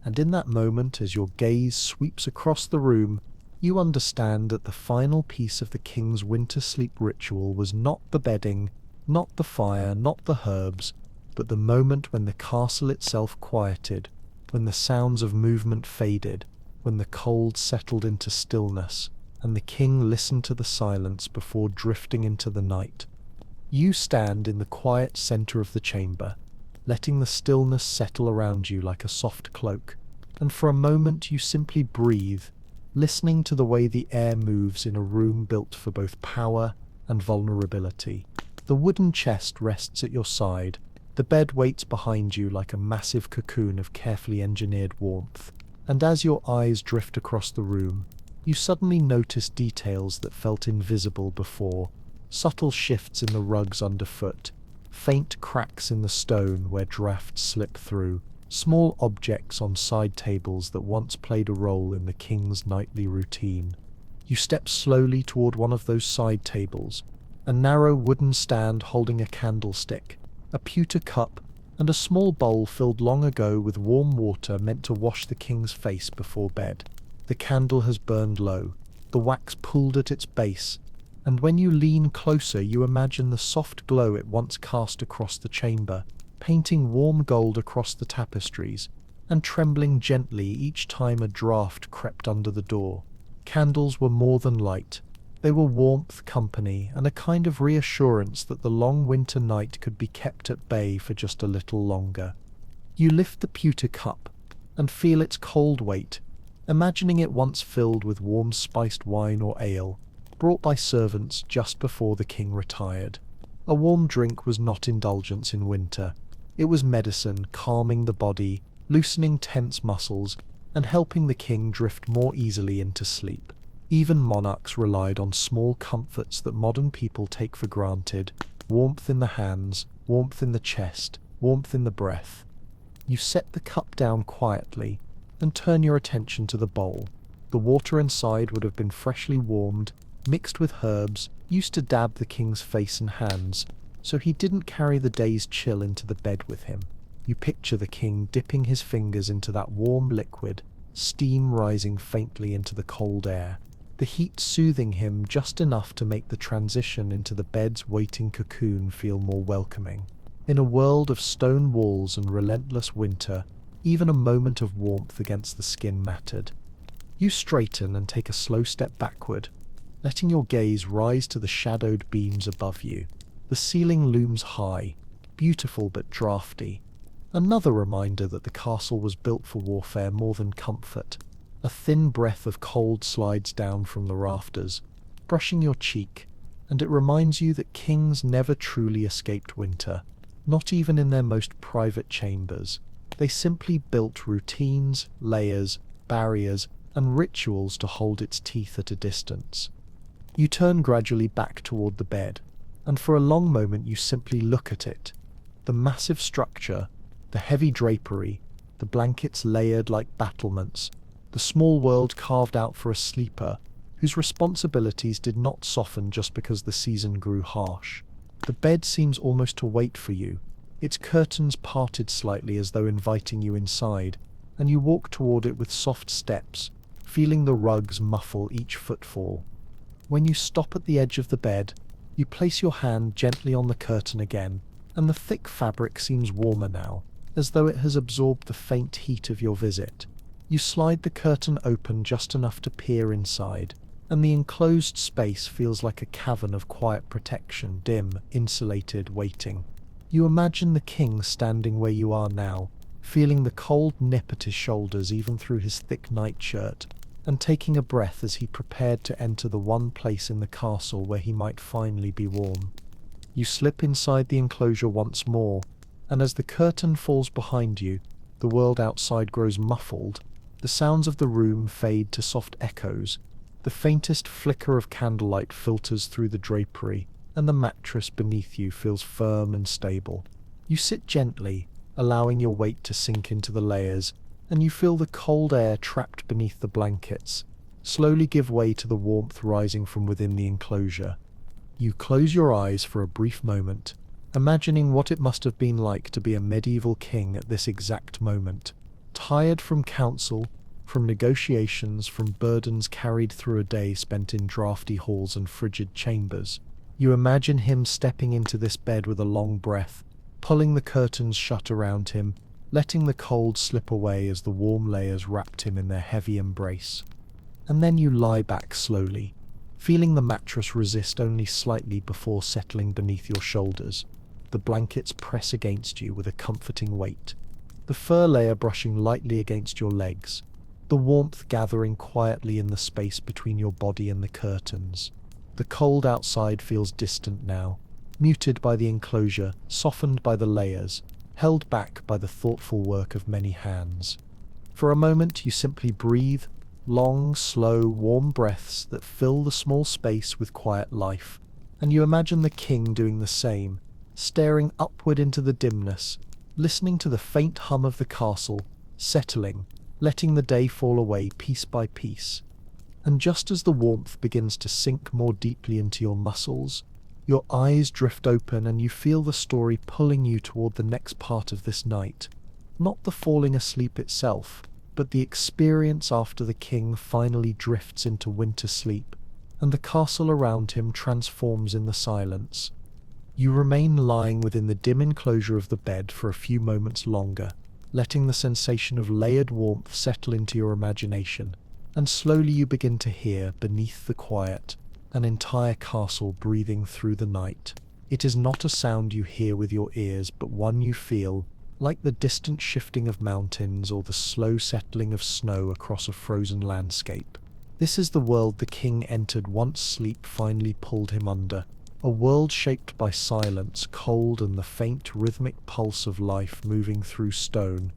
And in that moment, as your gaze sweeps across the room, you understand that the final piece of the king's winter sleep ritual was not the bedding, not the fire, not the herbs, but the moment when the castle itself quieted, when the sounds of movement faded, when the cold settled into stillness, and the king listened to the silence before drifting into the night. You stand in the quiet center of the chamber, letting the stillness settle around you like a soft cloak, and for a moment you simply breathe, listening to the way the air moves in a room built for both power and vulnerability. The wooden chest rests at your side, the bed waits behind you like a massive cocoon of carefully engineered warmth, and as your eyes drift across the room, you suddenly notice details that felt invisible before, subtle shifts in the rugs underfoot, faint cracks in the stone where drafts slip through, small objects on side tables that once played a role in the king's nightly routine. You step slowly toward one of those side tables, a narrow wooden stand holding a candlestick, a pewter cup, and a small bowl filled long ago with warm water meant to wash the king's face before bed. The candle has burned low, the wax pulled at its base, and when you lean closer you imagine the soft glow it once cast across the chamber, painting warm gold across the tapestries, and trembling gently each time a draught crept under the door. Candles were more than light. They were warmth, company, and a kind of reassurance that the long winter night could be kept at bay for just a little longer. You lift the pewter cup and feel its cold weight, imagining it once filled with warm spiced wine or ale, brought by servants just before the king retired. A warm drink was not indulgence in winter. It was medicine, calming the body, loosening tense muscles, and helping the king drift more easily into sleep. Even monarchs relied on small comforts that modern people take for granted: warmth in the hands, warmth in the chest, warmth in the breath. You set the cup down quietly and turn your attention to the bowl. The water inside would have been freshly warmed, mixed with herbs, used to dab the king's face and hands, so he didn't carry the day's chill into the bed with him. You picture the king dipping his fingers into that warm liquid, steam rising faintly into the cold air, the heat soothing him just enough to make the transition into the bed's waiting cocoon feel more welcoming. In a world of stone walls and relentless winter, even a moment of warmth against the skin mattered. You straighten and take a slow step backward, letting your gaze rise to the shadowed beams above you. The ceiling looms high, beautiful but drafty. Another reminder that the castle was built for warfare more than comfort. A thin breath of cold slides down from the rafters, brushing your cheek, and it reminds you that kings never truly escaped winter, not even in their most private chambers. They simply built routines, layers, barriers, and rituals to hold its teeth at a distance. You turn gradually back toward the bed, and for a long moment you simply look at it. The massive structure, the heavy drapery, the blankets layered like battlements, the small world carved out for a sleeper, whose responsibilities did not soften just because the season grew harsh. The bed seems almost to wait for you, its curtains parted slightly as though inviting you inside, and you walk toward it with soft steps, feeling the rugs muffle each footfall. When you stop at the edge of the bed, you place your hand gently on the curtain again, and the thick fabric seems warmer now, as though it has absorbed the faint heat of your visit. You slide the curtain open just enough to peer inside, and the enclosed space feels like a cavern of quiet protection, dim, insulated, waiting. You imagine the king standing where you are now, feeling the cold nip at his shoulders even through his thick nightshirt, and taking a breath as he prepared to enter the one place in the castle where he might finally be warm. You slip inside the enclosure once more, and as the curtain falls behind you, the world outside grows muffled. The sounds of the room fade to soft echoes. The faintest flicker of candlelight filters through the drapery, and the mattress beneath you feels firm and stable. You sit gently, allowing your weight to sink into the layers, and you feel the cold air trapped beneath the blankets slowly give way to the warmth rising from within the enclosure. You close your eyes for a brief moment, imagining what it must have been like to be a medieval king at this exact moment, tired from council, from negotiations, from burdens carried through a day spent in drafty halls and frigid chambers. You imagine him stepping into this bed with a long breath, pulling the curtains shut around him, letting the cold slip away as the warm layers wrapped him in their heavy embrace. And then you lie back slowly, feeling the mattress resist only slightly before settling beneath your shoulders. The blankets press against you with a comforting weight, the fur layer brushing lightly against your legs, the warmth gathering quietly in the space between your body and the curtains. The cold outside feels distant now, muted by the enclosure, softened by the layers, held back by the thoughtful work of many hands. For a moment you simply breathe, long, slow, warm breaths that fill the small space with quiet life, and you imagine the king doing the same, staring upward into the dimness, listening to the faint hum of the castle, settling, letting the day fall away piece by piece. And just as the warmth begins to sink more deeply into your muscles, your eyes drift open and you feel the story pulling you toward the next part of this night. Not the falling asleep itself, but the experience after the king finally drifts into winter sleep, and the castle around him transforms in the silence. You remain lying within the dim enclosure of the bed for a few moments longer, letting the sensation of layered warmth settle into your imagination, and slowly you begin to hear, beneath the quiet, an entire castle breathing through the night. It is not a sound you hear with your ears, but one you feel, like the distant shifting of mountains or the slow settling of snow across a frozen landscape. This is the world the king entered once sleep finally pulled him under, a world shaped by silence, cold, and the faint rhythmic pulse of life moving through stone.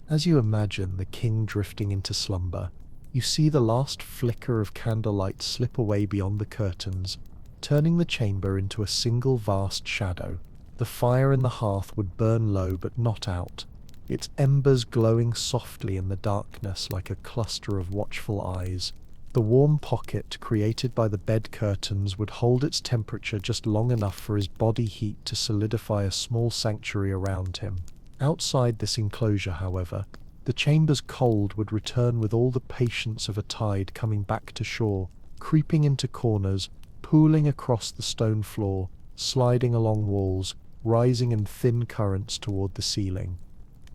As you imagine the king drifting into slumber, you see the last flicker of candlelight slip away beyond the curtains, turning the chamber into a single vast shadow. The fire in the hearth would burn low but not out, its embers glowing softly in the darkness like a cluster of watchful eyes. The warm pocket created by the bed curtains would hold its temperature just long enough for his body heat to solidify a small sanctuary around him. Outside this enclosure, however, the chamber's cold would return with all the patience of a tide coming back to shore, creeping into corners, pooling across the stone floor, sliding along walls, rising in thin currents toward the ceiling.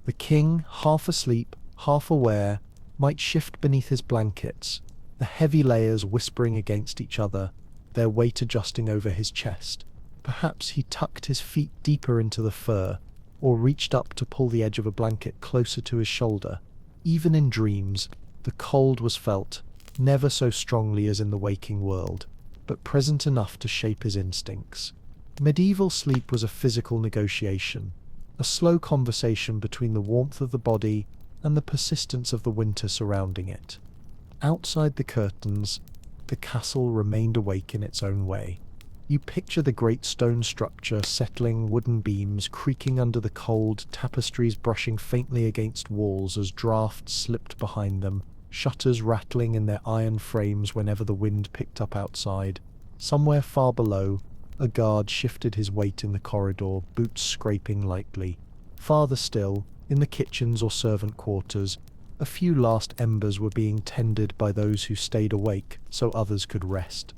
The king, half asleep, half aware, might shift beneath his blankets, the heavy layers whispering against each other, their weight adjusting over his chest. Perhaps he tucked his feet deeper into the fur, or reached up to pull the edge of a blanket closer to his shoulder. Even in dreams, the cold was felt, never so strongly as in the waking world, but present enough to shape his instincts. Medieval sleep was a physical negotiation, a slow conversation between the warmth of the body and the persistence of the winter surrounding it. Outside the curtains, the castle remained awake in its own way. You picture the great stone structure, settling wooden beams creaking under the cold, tapestries brushing faintly against walls as drafts slipped behind them, shutters rattling in their iron frames whenever the wind picked up outside. Somewhere far below, a guard shifted his weight in the corridor, boots scraping lightly. Farther still, in the kitchens or servant quarters, a few last embers were being tended by those who stayed awake so others could rest.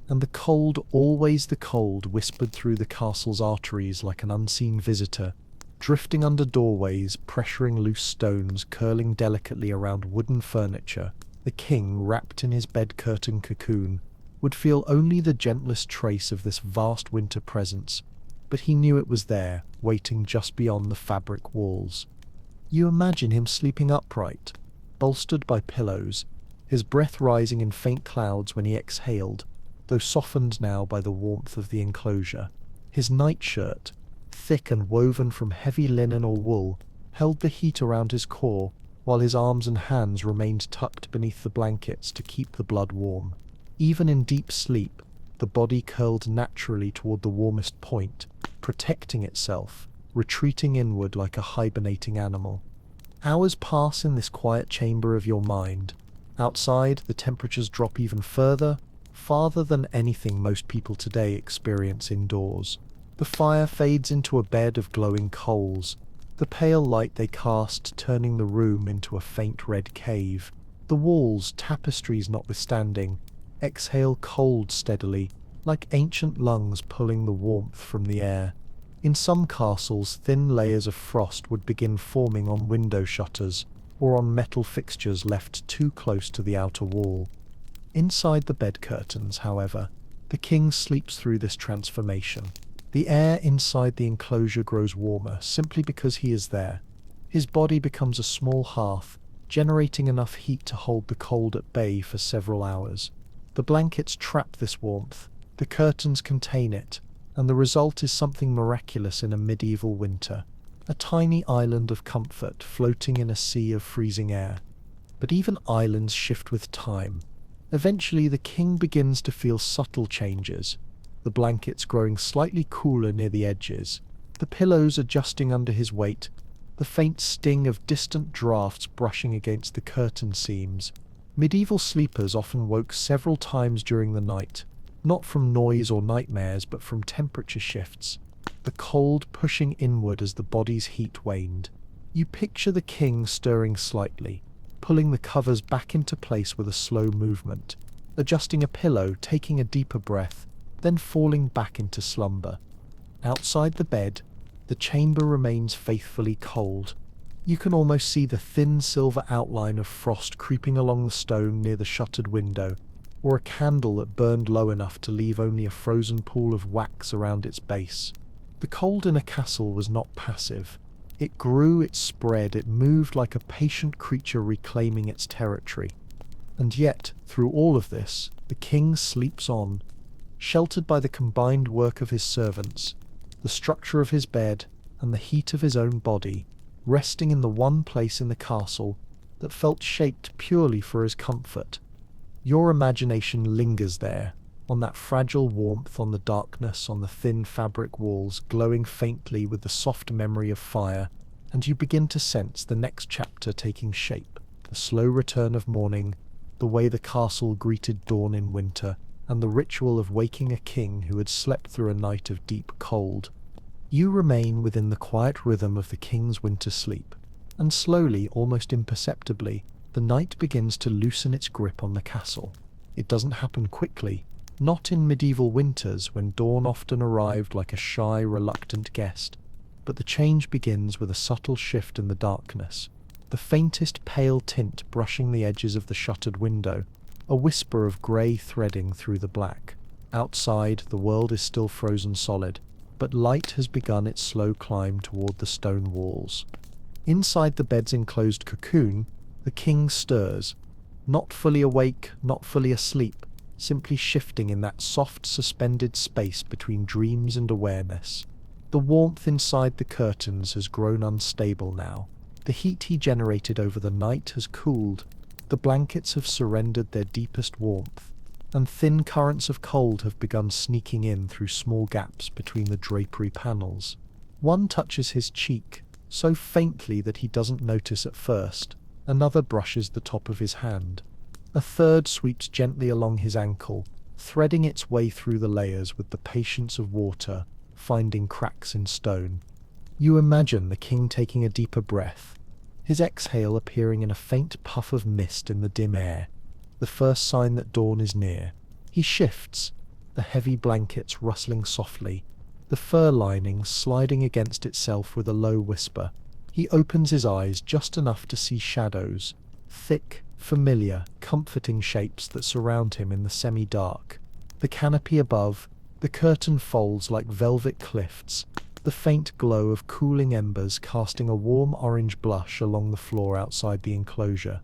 And the cold, always the cold, whispered through the castle's arteries like an unseen visitor, drifting under doorways, pressuring loose stones, curling delicately around wooden furniture. The king, wrapped in his bed curtain cocoon, would feel only the gentlest trace of this vast winter presence, but he knew it was there, waiting just beyond the fabric walls. You imagine him sleeping upright, bolstered by pillows, his breath rising in faint clouds when he exhaled, though softened now by the warmth of the enclosure. His nightshirt, thick and woven from heavy linen or wool, held the heat around his core, while his arms and hands remained tucked beneath the blankets to keep the blood warm. Even in deep sleep, the body curled naturally toward the warmest point, protecting itself, retreating inward like a hibernating animal. Hours pass in this quiet chamber of your mind. Outside, the temperatures drop even further, farther than anything most people today experience indoors. The fire fades into a bed of glowing coals, the pale light they cast turning the room into a faint red cave. The walls, tapestries notwithstanding, exhale cold steadily, like ancient lungs pulling the warmth from the air. In some castles, thin layers of frost would begin forming on window shutters or on metal fixtures left too close to the outer wall. Inside the bed curtains, however, the king sleeps through this transformation. The air inside the enclosure grows warmer simply because he is there. His body becomes a small hearth, generating enough heat to hold the cold at bay for several hours. The blankets trap this warmth, the curtains contain it, and the result is something miraculous in a medieval winter. A tiny island of comfort floating in a sea of freezing air. But even islands shift with time. Eventually the king begins to feel subtle changes, the blankets growing slightly cooler near the edges, the pillows adjusting under his weight, the faint sting of distant drafts brushing against the curtain seams. Medieval sleepers often woke several times during the night, not from noise or nightmares but from temperature shifts, the cold pushing inward as the body's heat waned. You picture the king stirring slightly, pulling the covers back into place with a slow movement, adjusting a pillow, taking a deeper breath, then falling back into slumber. Outside the bed, the chamber remains faithfully cold. You can almost see the thin silver outline of frost creeping along the stone near the shuttered window, or a candle that burned low enough to leave only a frozen pool of wax around its base. The cold in a castle was not passive. It grew, it spread, it moved like a patient creature reclaiming its territory. And yet, through all of this, the king sleeps on, sheltered by the combined work of his servants, the structure of his bed, and the heat of his own body, resting in the one place in the castle that felt shaped purely for his comfort. Your imagination lingers there, on that fragile warmth, on the darkness, on the thin fabric walls glowing faintly with the soft memory of fire, and you begin to sense the next chapter taking shape, the slow return of morning, the way the castle greeted dawn in winter, and the ritual of waking a king who had slept through a night of deep cold. You remain within the quiet rhythm of the king's winter sleep, and slowly, almost imperceptibly, the night begins to loosen its grip on the castle. It doesn't happen quickly, not in medieval winters when dawn often arrived like a shy, reluctant guest, but the change begins with a subtle shift in the darkness, the faintest pale tint brushing the edges of the shuttered window, a whisper of grey threading through the black. Outside, the world is still frozen solid, but light has begun its slow climb toward the stone walls. Inside the bed's enclosed cocoon, the king stirs, not fully awake, not fully asleep, simply shifting in that soft, suspended space between dreams and awareness. The warmth inside the curtains has grown unstable now. The heat he generated over the night has cooled, the blankets have surrendered their deepest warmth, and thin currents of cold have begun sneaking in through small gaps between the drapery panels. One touches his cheek, so faintly that he doesn't notice at first. Another brushes the top of his hand. A third sweeps gently along his ankle, threading its way through the layers with the patience of water, finding cracks in stone. You imagine the king taking a deeper breath, his exhale appearing in a faint puff of mist in the dim air, the first sign that dawn is near. He shifts, the heavy blankets rustling softly, the fur lining sliding against itself with a low whisper. He opens his eyes just enough to see shadows, thick, familiar, comforting shapes that surround him in the semi-dark. The canopy above, the curtain folds like velvet cliffs, the faint glow of cooling embers casting a warm orange blush along the floor outside the enclosure.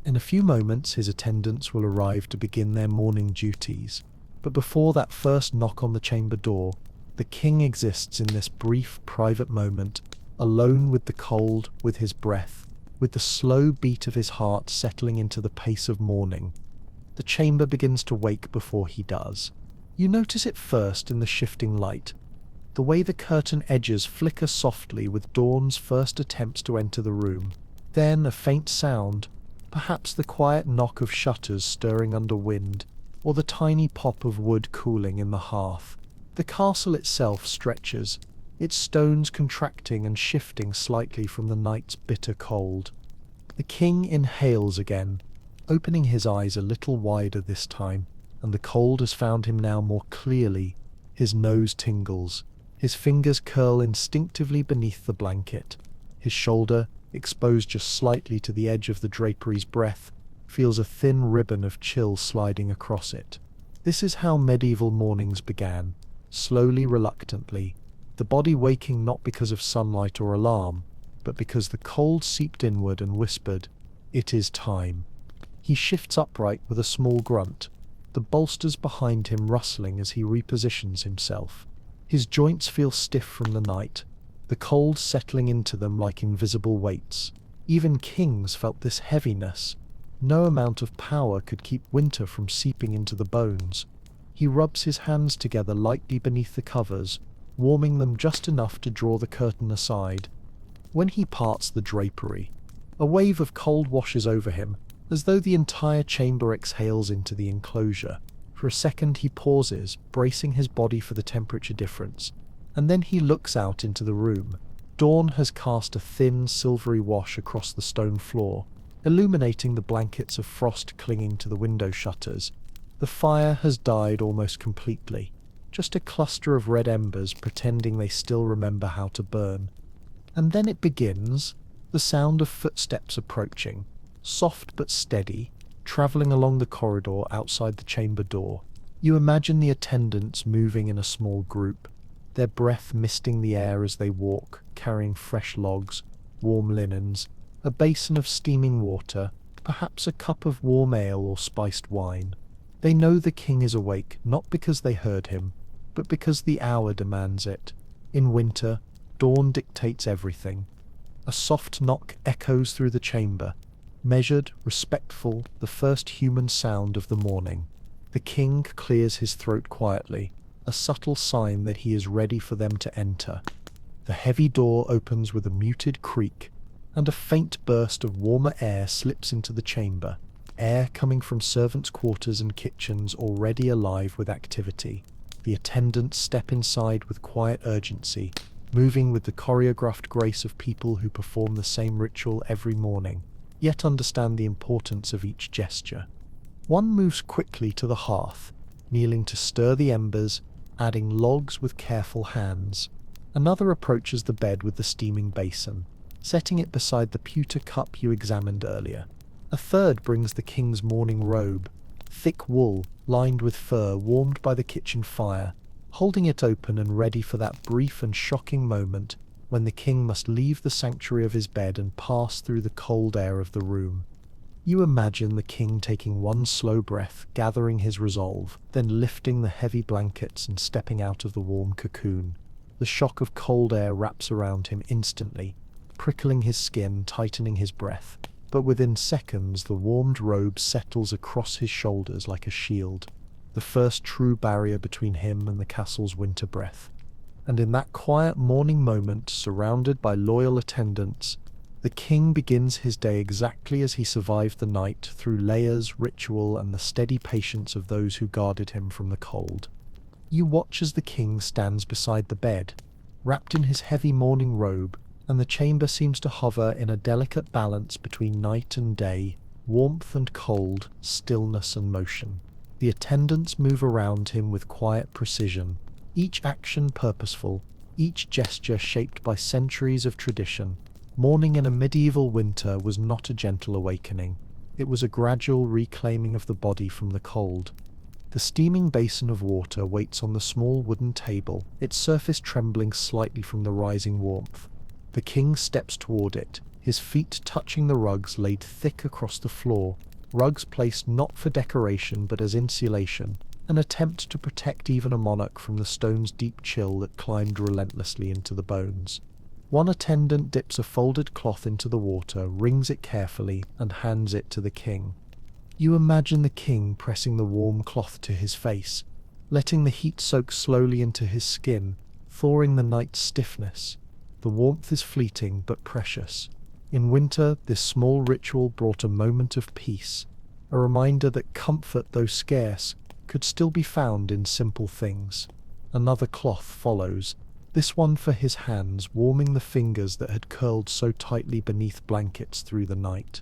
In a few moments his attendants will arrive to begin their morning duties, but before that first knock on the chamber door, the king exists in this brief, private moment, alone with the cold, with his breath, with the slow beat of his heart settling into the pace of morning. The chamber begins to wake before he does. You notice it first in the shifting light, the way the curtain edges flicker softly with dawn's first attempts to enter the room. Then a faint sound, perhaps the quiet knock of shutters stirring under wind, or the tiny pop of wood cooling in the hearth. The castle itself stretches, its stones contracting and shifting slightly from the night's bitter cold. The king inhales again, opening his eyes a little wider this time, and the cold has found him now more clearly. His nose tingles. His fingers curl instinctively beneath the blanket. His shoulder, exposed just slightly to the edge of the drapery's breadth, feels a thin ribbon of chill sliding across it. This is how medieval mornings began, slowly, reluctantly, the body waking not because of sunlight or alarm, but because the cold seeped inward and whispered, "It is time." He shifts upright with a small grunt, the bolsters behind him rustling as he repositions himself. His joints feel stiff from the night, the cold settling into them like invisible weights. Even kings felt this heaviness. No amount of power could keep winter from seeping into the bones. He rubs his hands together lightly beneath the covers, warming them just enough to draw the curtain aside. When he parts the drapery, a wave of cold washes over him, as though the entire chamber exhales into the enclosure. For a second he pauses, bracing his body for the temperature difference, and then he looks out into the room. Dawn has cast a thin, silvery wash across the stone floor, illuminating the blankets of frost clinging to the window shutters. The fire has died almost completely, just a cluster of red embers pretending they still remember how to burn. And then it begins, the sound of footsteps approaching, soft but steady, travelling along the corridor outside the chamber door. You imagine the attendants moving in a small group, their breath misting the air as they walk, carrying fresh logs, warm linens, a basin of steaming water, perhaps a cup of warm ale or spiced wine. They know the king is awake, not because they heard him, but because the hour demands it. In winter, dawn dictates everything. A soft knock echoes through the chamber, measured, respectful, the first human sound of the morning. The king clears his throat quietly, a subtle sign that he is ready for them to enter. The heavy door opens with a muted creak, and a faint burst of warmer air slips into the chamber, air coming from servants' quarters and kitchens already alive with activity. The attendants step inside with quiet urgency, moving with the choreographed grace of people who perform the same ritual every morning, yet understand the importance of each gesture. One moves quickly to the hearth, kneeling to stir the embers, adding logs with careful hands. Another approaches the bed with the steaming basin, setting it beside the pewter cup you examined earlier. A third brings the king's morning robe, thick wool, lined with fur, warmed by the kitchen fire, holding it open and ready for that brief and shocking moment when the king must leave the sanctuary of his bed and pass through the cold air of the room. You imagine the king taking one slow breath, gathering his resolve, then lifting the heavy blankets and stepping out of the warm cocoon. The shock of cold air wraps around him instantly, prickling his skin, tightening his breath. But within seconds, the warmed robe settles across his shoulders like a shield, the first true barrier between him and the castle's winter breath. And in that quiet morning moment, surrounded by loyal attendants, the king begins his day exactly as he survived the night, through layers, ritual, and the steady patience of those who guarded him from the cold. You watch as the king stands beside the bed, wrapped in his heavy morning robe, and the chamber seems to hover in a delicate balance between night and day, warmth and cold, stillness and motion. The attendants move around him with quiet precision, each action purposeful, each gesture shaped by centuries of tradition. Mourning in a medieval winter was not a gentle awakening. It was a gradual reclaiming of the body from the cold. The steaming basin of water waits on the small wooden table, its surface trembling slightly from the rising warmth. The king steps toward it, his feet touching the rugs laid thick across the floor, rugs placed not for decoration but as insulation, an attempt to protect even a monarch from the stone's deep chill that climbed relentlessly into the bones. One attendant dips a folded cloth into the water, wrings it carefully, and hands it to the king. You imagine the king pressing the warm cloth to his face, letting the heat soak slowly into his skin, thawing the night's stiffness. The warmth is fleeting but precious. In winter, this small ritual brought a moment of peace, a reminder that comfort, though scarce, could still be found in simple things. Another cloth follows, this one for his hands, warming the fingers that had curled so tightly beneath blankets through the night.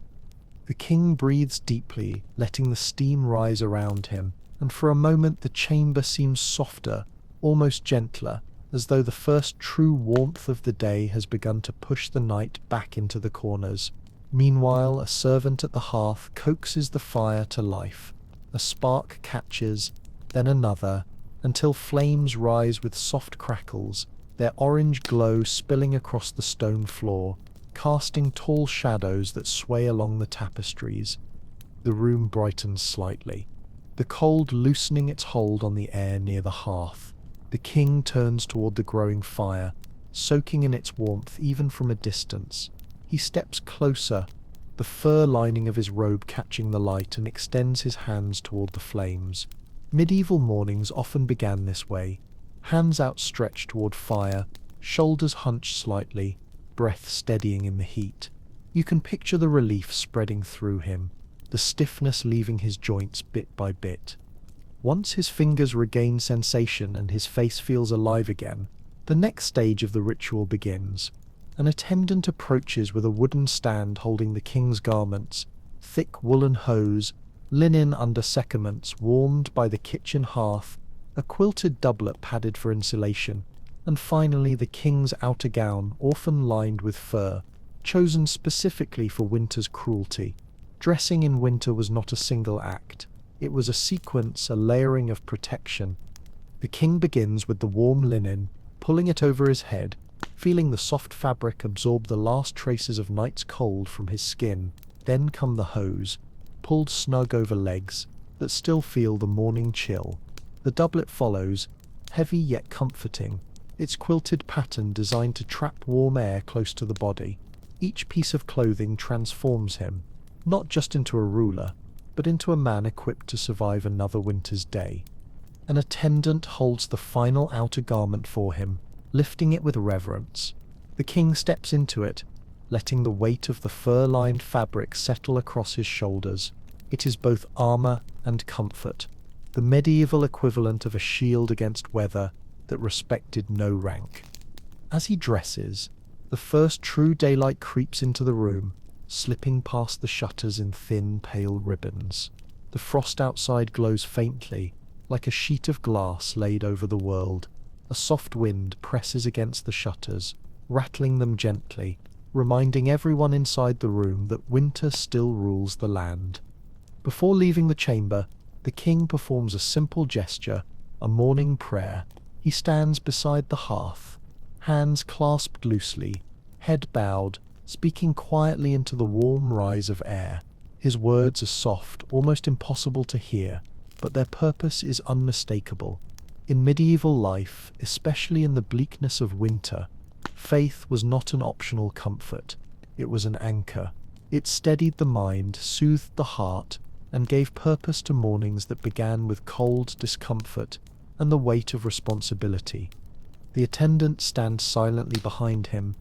The king breathes deeply, letting the steam rise around him, and for a moment the chamber seems softer, almost gentler, as though the first true warmth of the day has begun to push the night back into the corners. Meanwhile, a servant at the hearth coaxes the fire to life. A spark catches, then another, until flames rise with soft crackles, their orange glow spilling across the stone floor, casting tall shadows that sway along the tapestries. The room brightens slightly, the cold loosening its hold on the air near the hearth. The king turns toward the growing fire, soaking in its warmth even from a distance. He steps closer, the fur lining of his robe catching the light, and extends his hands toward the flames. Medieval mornings often began this way, hands outstretched toward fire, shoulders hunched slightly, breath steadying in the heat. You can picture the relief spreading through him, the stiffness leaving his joints bit by bit. Once his fingers regain sensation and his face feels alive again, the next stage of the ritual begins. An attendant approaches with a wooden stand holding the king's garments, thick woolen hose, linen undersecrements warmed by the kitchen hearth, a quilted doublet padded for insulation, and finally the king's outer gown, often lined with fur, chosen specifically for winter's cruelty. Dressing in winter was not a single act. It was a sequence, a layering of protection. The king begins with the warm linen, pulling it over his head, feeling the soft fabric absorb the last traces of night's cold from his skin. Then come the hose, pulled snug over legs that still feel the morning chill. The doublet follows, heavy yet comforting, its quilted pattern designed to trap warm air close to the body. Each piece of clothing transforms him, not just into a ruler, but into a man equipped to survive another winter's day. An attendant holds the final outer garment for him, lifting it with reverence. The king steps into it, letting the weight of the fur-lined fabric settle across his shoulders. It is both armor and comfort, the medieval equivalent of a shield against weather that respected no rank. As he dresses, the first true daylight creeps into the room, slipping past the shutters in thin, pale ribbons. The frost outside glows faintly, like a sheet of glass laid over the world. A soft wind presses against the shutters, rattling them gently, reminding everyone inside the room that winter still rules the land. Before leaving the chamber, the king performs a simple gesture, a morning prayer. He stands beside the hearth, hands clasped loosely, head bowed, speaking quietly into the warm rise of air. His words are soft, almost impossible to hear, but their purpose is unmistakable. In medieval life, especially in the bleakness of winter, faith was not an optional comfort. It was an anchor. It steadied the mind, soothed the heart, and gave purpose to mornings that began with cold discomfort and the weight of responsibility. The attendants stand silently behind him,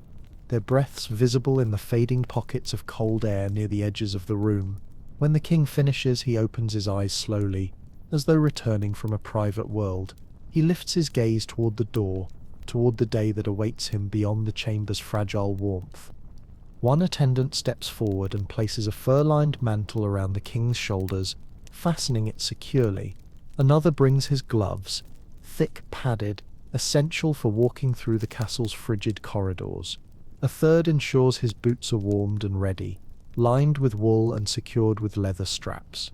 their breaths visible in the fading pockets of cold air near the edges of the room. When the king finishes, he opens his eyes slowly, as though returning from a private world. He lifts his gaze toward the door, toward the day that awaits him beyond the chamber's fragile warmth. One attendant steps forward and places a fur-lined mantle around the king's shoulders, fastening it securely. Another brings his gloves, thick, padded, essential for walking through the castle's frigid corridors. A third ensures his boots are warmed and ready, lined with wool and secured with leather straps.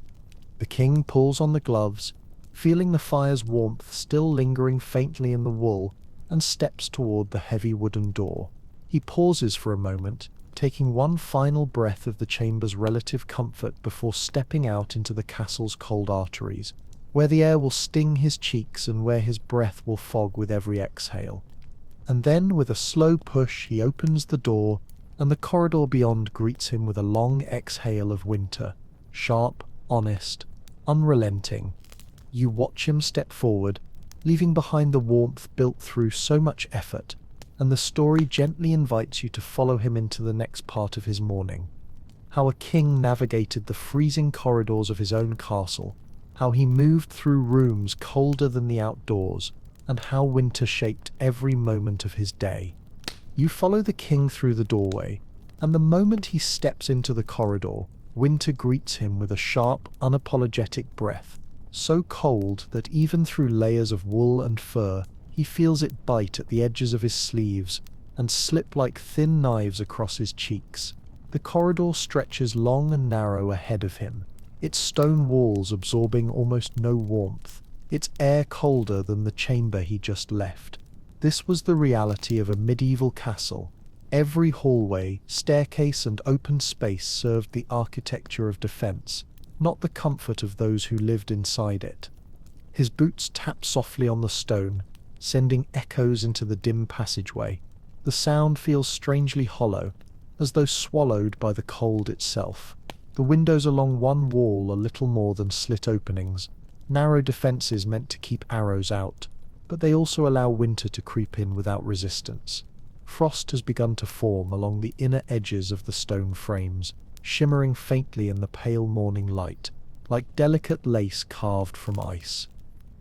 The king pulls on the gloves, feeling the fire's warmth still lingering faintly in the wool, and steps toward the heavy wooden door. He pauses for a moment, taking one final breath of the chamber's relative comfort before stepping out into the castle's cold arteries, where the air will sting his cheeks and where his breath will fog with every exhale. And then, with a slow push, he opens the door, and the corridor beyond greets him with a long exhale of winter, sharp, honest, unrelenting. You watch him step forward, leaving behind the warmth built through so much effort, and the story gently invites you to follow him into the next part of his morning. How a king navigated the freezing corridors of his own castle, how he moved through rooms colder than the outdoors, and how winter shaped every moment of his day. You follow the king through the doorway, and the moment he steps into the corridor, winter greets him with a sharp, unapologetic breath, so cold that even through layers of wool and fur, he feels it bite at the edges of his sleeves and slip like thin knives across his cheeks. The corridor stretches long and narrow ahead of him, its stone walls absorbing almost no warmth, its air colder than the chamber he just left. This was the reality of a medieval castle. Every hallway, staircase, and open space served the architecture of defense, not the comfort of those who lived inside it. His boots tap softly on the stone, sending echoes into the dim passageway. The sound feels strangely hollow, as though swallowed by the cold itself. The windows along one wall are little more than slit openings, narrow defenses meant to keep arrows out, but they also allow winter to creep in without resistance. Frost has begun to form along the inner edges of the stone frames, shimmering faintly in the pale morning light, like delicate lace carved from ice.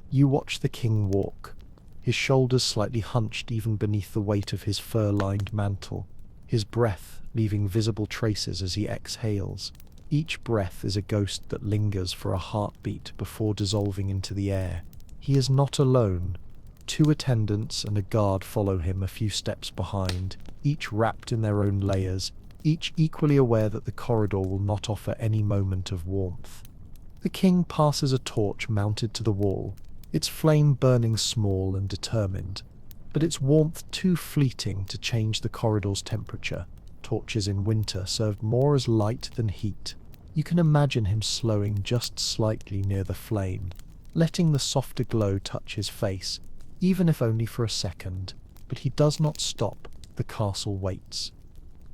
You watch the king walk, his shoulders slightly hunched even beneath the weight of his fur-lined mantle, his breath leaving visible traces as he exhales. Each breath is a ghost that lingers for a heartbeat before dissolving into the air. He is not alone. 2 attendants and a guard follow him a few steps behind, each wrapped in their own layers, each equally aware that the corridor will not offer any moment of warmth. The king passes a torch mounted to the wall, its flame burning small and determined, but its warmth too fleeting to change the corridor's temperature. Torches in winter served more as light than heat. You can imagine him slowing just slightly near the flame, letting the softer glow touch his face, even if only for a second. But he does not stop. The castle waits.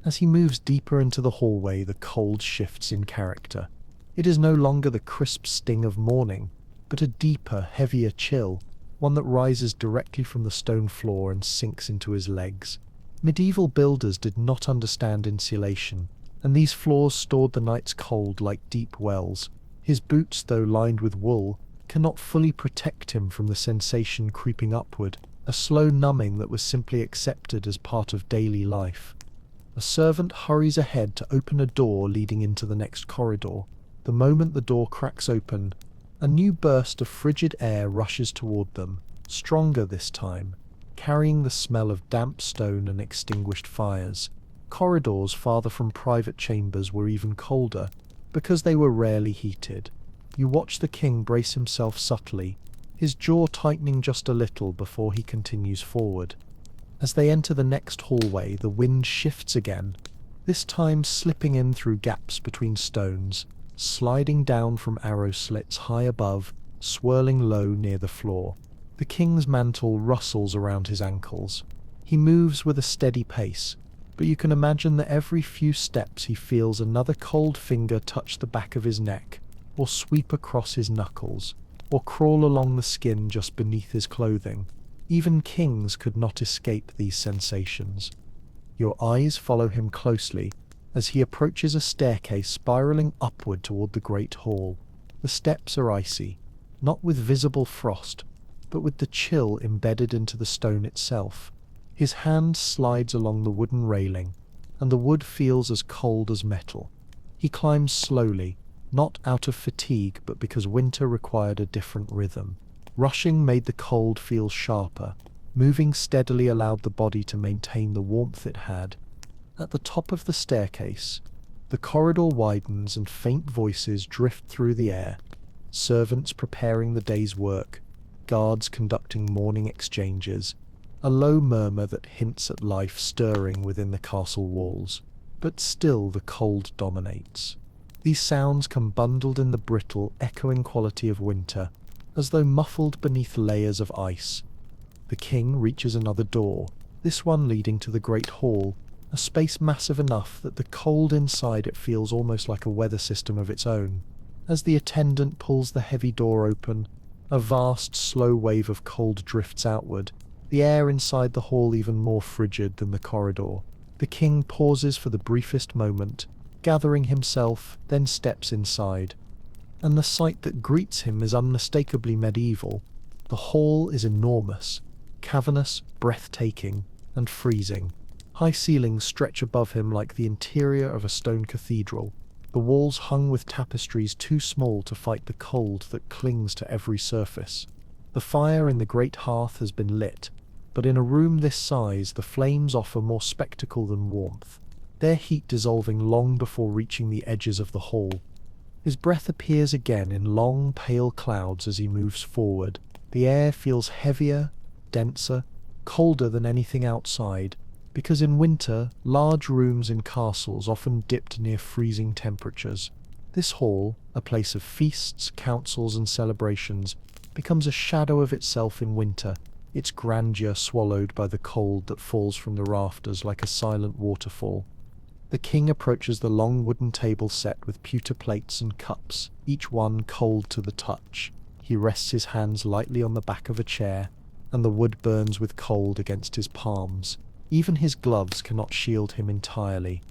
As he moves deeper into the hallway, the cold shifts in character. It is no longer the crisp sting of morning, but a deeper, heavier chill, one that rises directly from the stone floor and sinks into his legs. Medieval builders did not understand insulation, and these floors stored the night's cold like deep wells. His boots, though lined with wool, cannot fully protect him from the sensation creeping upward, a slow numbing that was simply accepted as part of daily life. A servant hurries ahead to open a door leading into the next corridor. The moment the door cracks open, a new burst of frigid air rushes toward them, stronger this time, carrying the smell of damp stone and extinguished fires. Corridors farther from private chambers were even colder, because they were rarely heated. You watch the king brace himself subtly, his jaw tightening just a little before he continues forward. As they enter the next hallway, the wind shifts again, this time slipping in through gaps between stones, sliding down from arrow slits high above, swirling low near the floor. The king's mantle rustles around his ankles. He moves with a steady pace, but you can imagine that every few steps he feels another cold finger touch the back of his neck, or sweep across his knuckles, or crawl along the skin just beneath his clothing. Even kings could not escape these sensations. Your eyes follow him closely as he approaches a staircase spiraling upward toward the great hall. The steps are icy, not with visible frost, but with the chill embedded into the stone itself. His hand slides along the wooden railing, and the wood feels as cold as metal. He climbs slowly, not out of fatigue but because winter required a different rhythm. Rushing made the cold feel sharper. Moving steadily allowed the body to maintain the warmth it had. At the top of the staircase, the corridor widens and faint voices drift through the air. Servants preparing the day's work, guards conducting morning exchanges, a low murmur that hints at life stirring within the castle walls. But still the cold dominates. These sounds come bundled in the brittle, echoing quality of winter, as though muffled beneath layers of ice. The king reaches another door, this one leading to the great hall, a space massive enough that the cold inside it feels almost like a weather system of its own. As the attendant pulls the heavy door open, A vast, slow wave of cold drifts outward, the air inside the hall even more frigid than the corridor. The king pauses for the briefest moment, gathering himself, then steps inside. And the sight that greets him is unmistakably medieval. The hall is enormous, cavernous, breathtaking, and freezing. High ceilings stretch above him like the interior of a stone cathedral, the walls hung with tapestries too small to fight the cold that clings to every surface. The fire in the great hearth has been lit, but in a room this size the flames offer more spectacle than warmth, their heat dissolving long before reaching the edges of the hall. His breath appears again in long, pale clouds as he moves forward. The air feels heavier, denser, colder than anything outside, because in winter, large rooms in castles often dipped near freezing temperatures. This hall, a place of feasts, councils, and celebrations, becomes a shadow of itself in winter, its grandeur swallowed by the cold that falls from the rafters like a silent waterfall. The king approaches the long wooden table set with pewter plates and cups, each one cold to the touch. He rests his hands lightly on the back of a chair, and the wood burns with cold against his palms. Even his gloves cannot shield him entirely.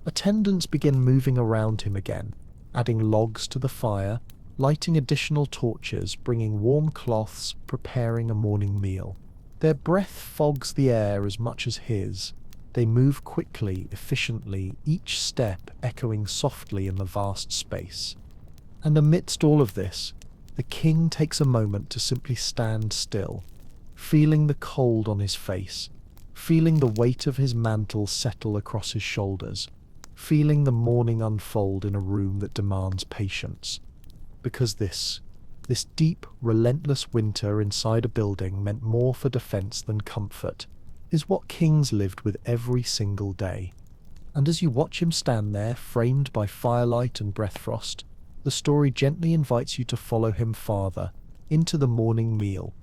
Attendants begin moving around him again, adding logs to the fire, lighting additional torches, bringing warm cloths, preparing a morning meal. Their breath fogs the air as much as his. They move quickly, efficiently, each step echoing softly in the vast space. And amidst all of this, the king takes a moment to simply stand still, feeling the cold on his face, feeling the weight of his mantle settle across his shoulders, feeling the morning unfold in a room that demands patience. Because this deep, relentless winter inside a building meant more for defense than comfort, is what kings lived with every single day. And as you watch him stand there, framed by firelight and breath frost, the story gently invites you to follow him farther, into the morning meal.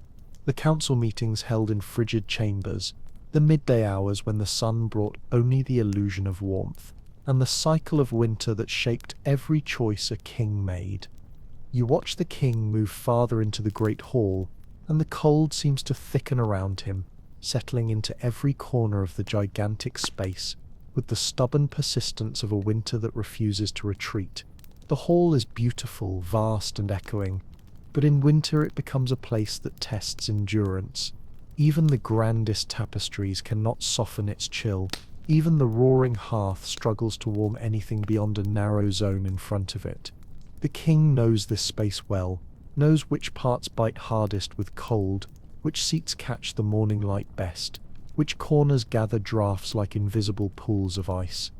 The council meetings held in frigid chambers, the midday hours when the sun brought only the illusion of warmth, and the cycle of winter that shaped every choice a king made. You watch the king move farther into the great hall, and the cold seems to thicken around him, settling into every corner of the gigantic space, with the stubborn persistence of a winter that refuses to retreat. The hall is beautiful, vast, and echoing, but in winter it becomes a place that tests endurance. Even the grandest tapestries cannot soften its chill. Even the roaring hearth struggles to warm anything beyond a narrow zone in front of it. The king knows this space well, knows which parts bite hardest with cold, which seats catch the morning light best, which corners gather draughts like invisible pools of ice.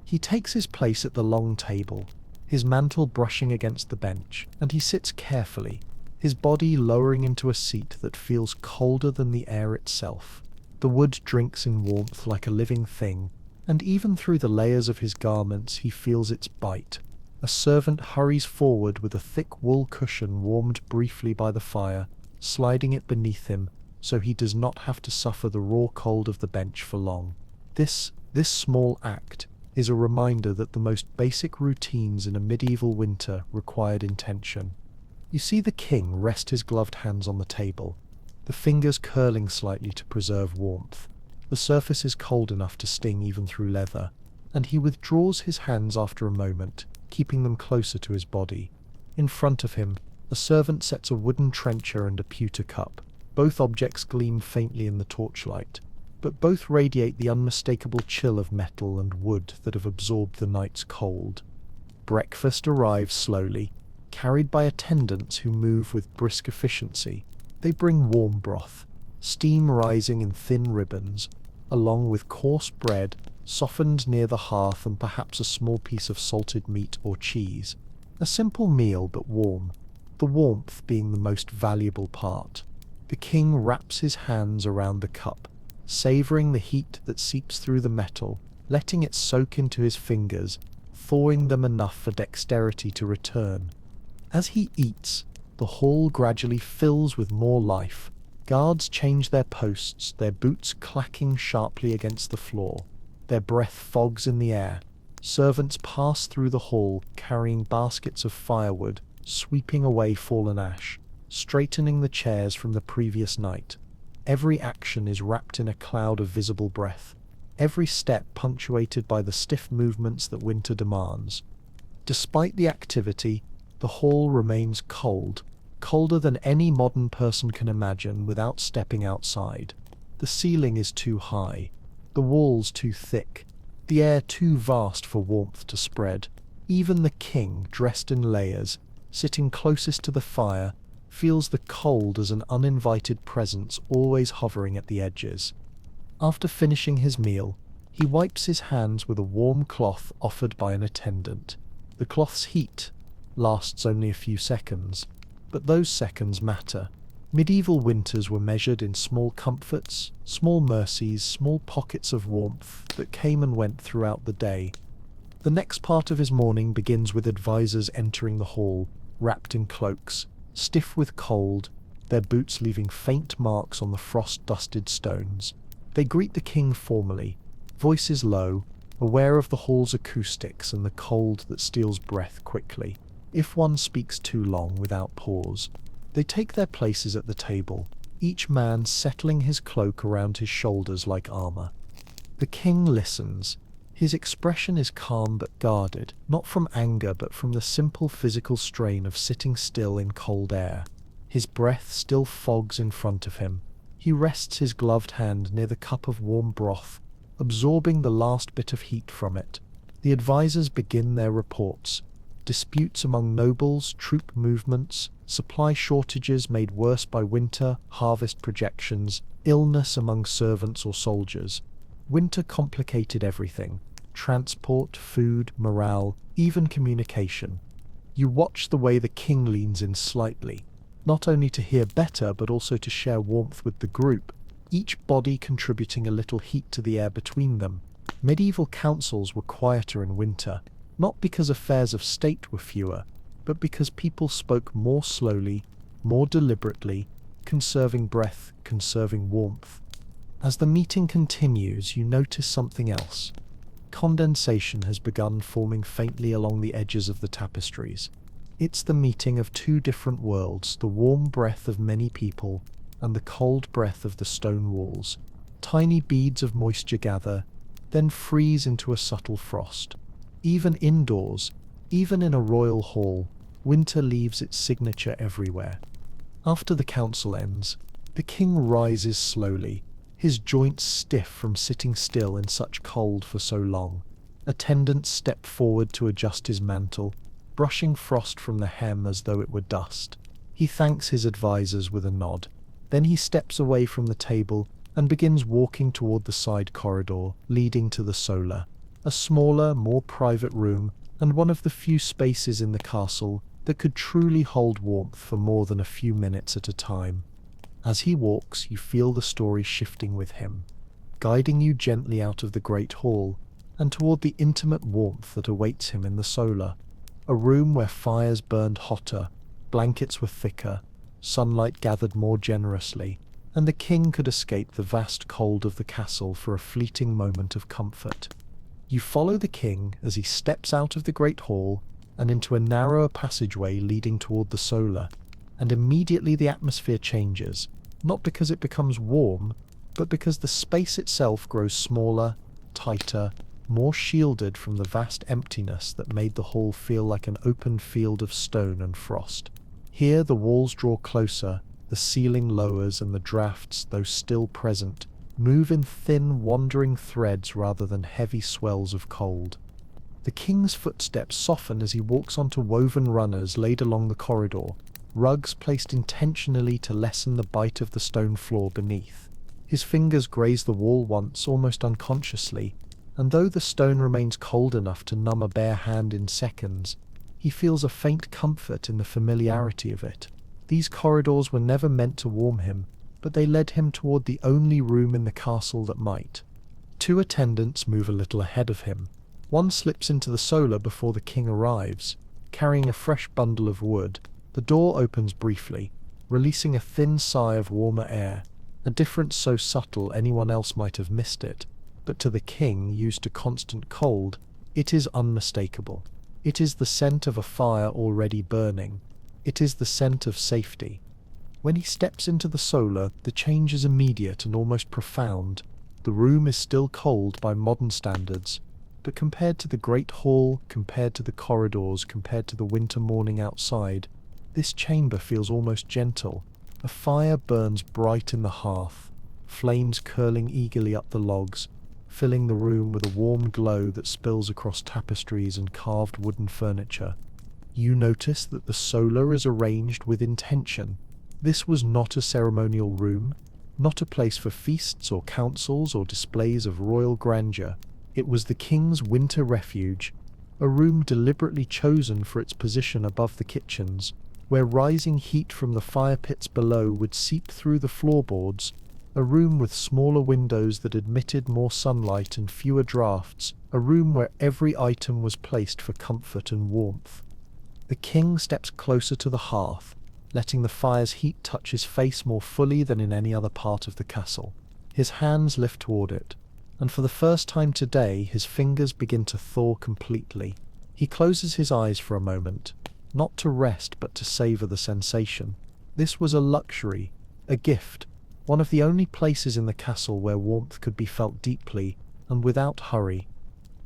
He takes his place at the long table, his mantle brushing against the bench, and he sits carefully, his body lowering into a seat that feels colder than the air itself. The wood drinks in warmth like a living thing, and even through the layers of his garments he feels its bite. A servant hurries forward with a thick wool cushion warmed briefly by the fire, sliding it beneath him so he does not have to suffer the raw cold of the bench for long. This small act is a reminder that the most basic routines in a medieval winter required intention. You see the king rest his gloved hands on the table, the fingers curling slightly to preserve warmth. The surface is cold enough to sting even through leather, and he withdraws his hands after a moment, keeping them closer to his body. In front of him, a servant sets a wooden trencher and a pewter cup. Both objects gleam faintly in the torchlight, but both radiate the unmistakable chill of metal and wood that have absorbed the night's cold. Breakfast arrives slowly, carried by attendants who move with brisk efficiency. They bring warm broth, steam rising in thin ribbons, along with coarse bread, softened near the hearth, and perhaps a small piece of salted meat or cheese. A simple meal but warm, the warmth being the most valuable part. The king wraps his hands around the cup, savoring the heat that seeps through the metal, letting it soak into his fingers, thawing them enough for dexterity to return. As he eats, the hall gradually fills with more life. Guards change their posts, their boots clacking sharply against the floor. Their breath fogs in the air. Servants pass through the hall, carrying baskets of firewood, sweeping away fallen ash. straightening the chairs from the previous night. Every action is wrapped in a cloud of visible breath, every step punctuated by the stiff movements that winter demands. Despite the activity, the hall remains cold, colder than any modern person can imagine without stepping outside. The ceiling is too high, the walls too thick, the air too vast for warmth to spread. Even the king, dressed in layers, sitting closest to the fire, feels the cold as an uninvited presence always hovering at the edges. After finishing his meal, he wipes his hands with a warm cloth offered by an attendant. The cloth's heat lasts only a few seconds, but those seconds matter. Medieval winters were measured in small comforts, small mercies, small pockets of warmth that came and went throughout the day. The next part of his morning begins with advisors entering the hall, wrapped in cloaks, stiff with cold, their boots leaving faint marks on the frost-dusted stones. They greet the king formally, voices low, aware of the hall's acoustics and the cold that steals breath quickly. If one speaks too long without pause, they take their places at the table, each man settling his cloak around his shoulders like armor. The king listens. His expression is calm but guarded, not from anger but from the simple physical strain of sitting still in cold air. His breath still fogs in front of him. He rests his gloved hand near the cup of warm broth, absorbing the last bit of heat from it. The advisors begin their reports. Disputes among nobles, troop movements, supply shortages made worse by winter, harvest projections, illness among servants or soldiers. Winter complicated everything: transport, food, morale, even communication. You watch the way the king leans in slightly, not only to hear better but also to share warmth with the group, each body contributing a little heat to the air between them. Medieval councils were quieter in winter, not because affairs of state were fewer, but because people spoke more slowly, more deliberately, conserving breath, conserving warmth. As the meeting continues, you notice something else. Condensation has begun forming faintly along the edges of the tapestries. It's the meeting of two different worlds, the warm breath of many people and the cold breath of the stone walls. Tiny beads of moisture gather, then freeze into a subtle frost. Even indoors, even in a royal hall, winter leaves its signature everywhere. After the council ends, the king rises slowly, his joints stiff from sitting still in such cold for so long. Attendants step forward to adjust his mantle, brushing frost from the hem as though it were dust. He thanks his advisors with a nod. Then he steps away from the table and begins walking toward the side corridor leading to the solar, a smaller, more private room and one of the few spaces in the castle that could truly hold warmth for more than a few minutes at a time. As he walks, you feel the story shifting with him, guiding you gently out of the great hall and toward the intimate warmth that awaits him in the solar, a room where fires burned hotter, blankets were thicker, sunlight gathered more generously, and the king could escape the vast cold of the castle for a fleeting moment of comfort. You follow the king as he steps out of the great hall and into a narrower passageway leading toward the solar, and immediately the atmosphere changes, not because it becomes warm, but because the space itself grows smaller, tighter, more shielded from the vast emptiness that made the hall feel like an open field of stone and frost. Here the walls draw closer, the ceiling lowers, and the drafts, though still present, move in thin, wandering threads rather than heavy swells of cold. The king's footsteps soften as he walks onto woven runners laid along the corridor, rugs placed intentionally to lessen the bite of the stone floor beneath. His fingers graze the wall once, almost unconsciously, and though the stone remains cold enough to numb a bare hand in seconds, he feels a faint comfort in the familiarity of it. These corridors were never meant to warm him, but they led him toward the only room in the castle that might. Two attendants move a little ahead of him. One slips into the solar before the king arrives, carrying a fresh bundle of wood. The door opens briefly, releasing a thin sigh of warmer air, a difference so subtle anyone else might have missed it, but to the king, used to constant cold, it is unmistakable. It is the scent of a fire already burning. It is the scent of safety. When he steps into the solar, the change is immediate and almost profound. The room is still cold by modern standards, but compared to the great hall, compared to the corridors, compared to the winter morning outside, this chamber feels almost gentle. A fire burns bright in the hearth, flames curling eagerly up the logs, filling the room with a warm glow that spills across tapestries and carved wooden furniture. You notice that the solar is arranged with intention. This was not a ceremonial room, not a place for feasts or councils or displays of royal grandeur. It was the king's winter refuge, a room deliberately chosen for its position above the kitchens, where rising heat from the fire pits below would seep through the floorboards, a room with smaller windows that admitted more sunlight and fewer drafts, a room where every item was placed for comfort and warmth. The king steps closer to the hearth, letting the fire's heat touch his face more fully than in any other part of the castle. His hands lift toward it, and for the first time today his fingers begin to thaw completely. He closes his eyes for a moment, not to rest but to savor the sensation. This was a luxury, a gift, one of the only places in the castle where warmth could be felt deeply and without hurry.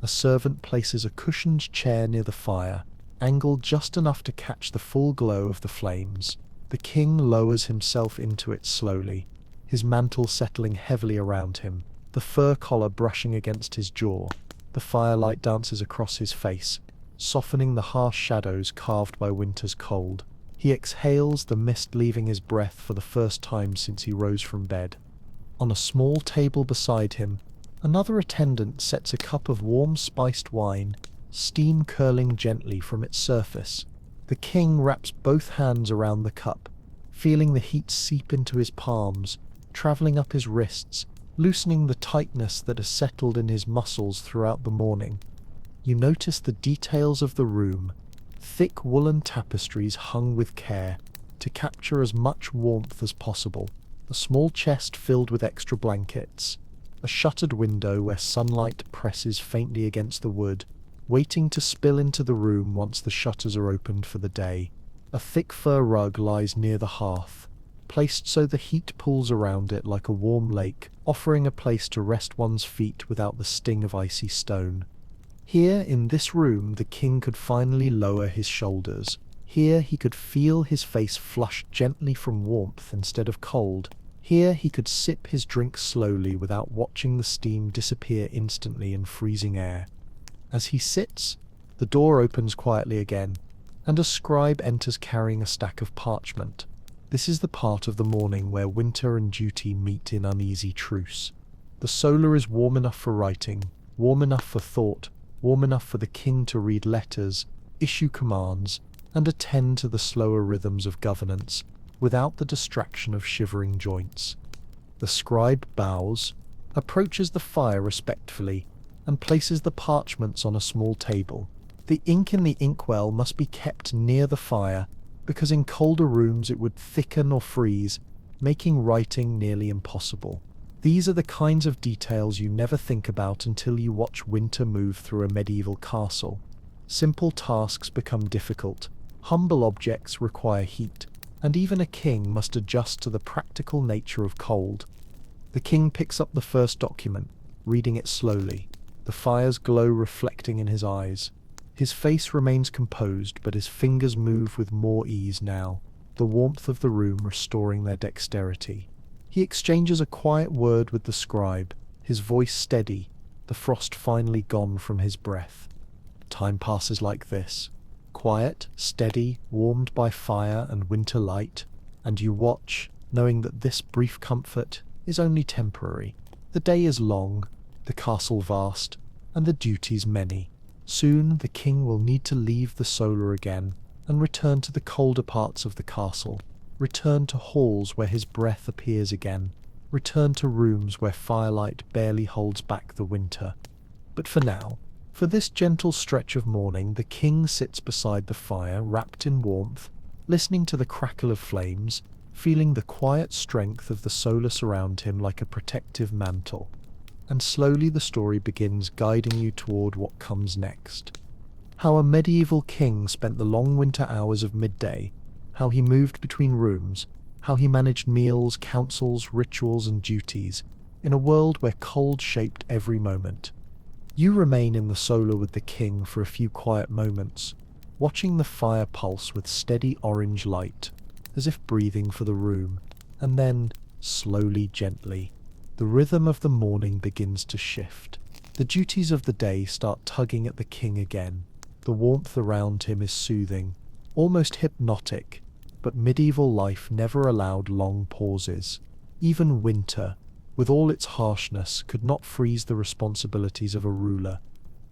A servant places a cushioned chair near the fire, angled just enough to catch the full glow of the flames. The king lowers himself into it slowly, his mantle settling heavily around him, the fur collar brushing against his jaw. The firelight dances across his face, softening the harsh shadows carved by winter's cold. He exhales, the mist leaving his breath for the first time since he rose from bed. On a small table beside him, another attendant sets a cup of warm spiced wine, steam curling gently from its surface. The king wraps both hands around the cup, feeling the heat seep into his palms, traveling up his wrists, loosening the tightness that has settled in his muscles throughout the morning. You notice the details of the room, thick woolen tapestries hung with care to capture as much warmth as possible, a small chest filled with extra blankets, a shuttered window where sunlight presses faintly against the wood, waiting to spill into the room once the shutters are opened for the day. A thick fur rug lies near the hearth, placed so the heat pools around it like a warm lake, offering a place to rest one's feet without the sting of icy stone. Here, in this room, the king could finally lower his shoulders. Here he could feel his face flush gently from warmth instead of cold. Here he could sip his drink slowly without watching the steam disappear instantly in freezing air. As he sits, the door opens quietly again, and a scribe enters carrying a stack of parchment. This is the part of the morning where winter and duty meet in uneasy truce. The solar is warm enough for writing, warm enough for thought, warm enough for the king to read letters, issue commands, and attend to the slower rhythms of governance, without the distraction of shivering joints. The scribe bows, approaches the fire respectfully, and places the parchments on a small table. The ink in the inkwell must be kept near the fire, because in colder rooms it would thicken or freeze, making writing nearly impossible. These are the kinds of details you never think about until you watch winter move through a medieval castle. Simple tasks become difficult, humble objects require heat, and even a king must adjust to the practical nature of cold. The king picks up the first document, reading it slowly, the fire's glow reflecting in his eyes. His face remains composed, but his fingers move with more ease now, the warmth of the room restoring their dexterity. He exchanges a quiet word with the scribe, his voice steady, the frost finally gone from his breath. Time passes like this, quiet, steady, warmed by fire and winter light, and you watch, knowing that this brief comfort is only temporary. The day is long, the castle vast, and the duties many. Soon the king will need to leave the solar again and return to the colder parts of the castle, return to halls where his breath appears again, return to rooms where firelight barely holds back the winter. But for now, for this gentle stretch of morning, the king sits beside the fire, wrapped in warmth, listening to the crackle of flames, feeling the quiet strength of the solar around him like a protective mantle. And slowly the story begins, guiding you toward what comes next. How a medieval king spent the long winter hours of midday, how he moved between rooms, how he managed meals, councils, rituals, and duties in a world where cold shaped every moment. You remain in the solar with the king for a few quiet moments, watching the fire pulse with steady orange light, as if breathing for the room, and then, slowly, gently, the rhythm of the morning begins to shift. The duties of the day start tugging at the king again. The warmth around him is soothing, almost hypnotic, but medieval life never allowed long pauses. Even winter, with all its harshness, could not freeze the responsibilities of a ruler.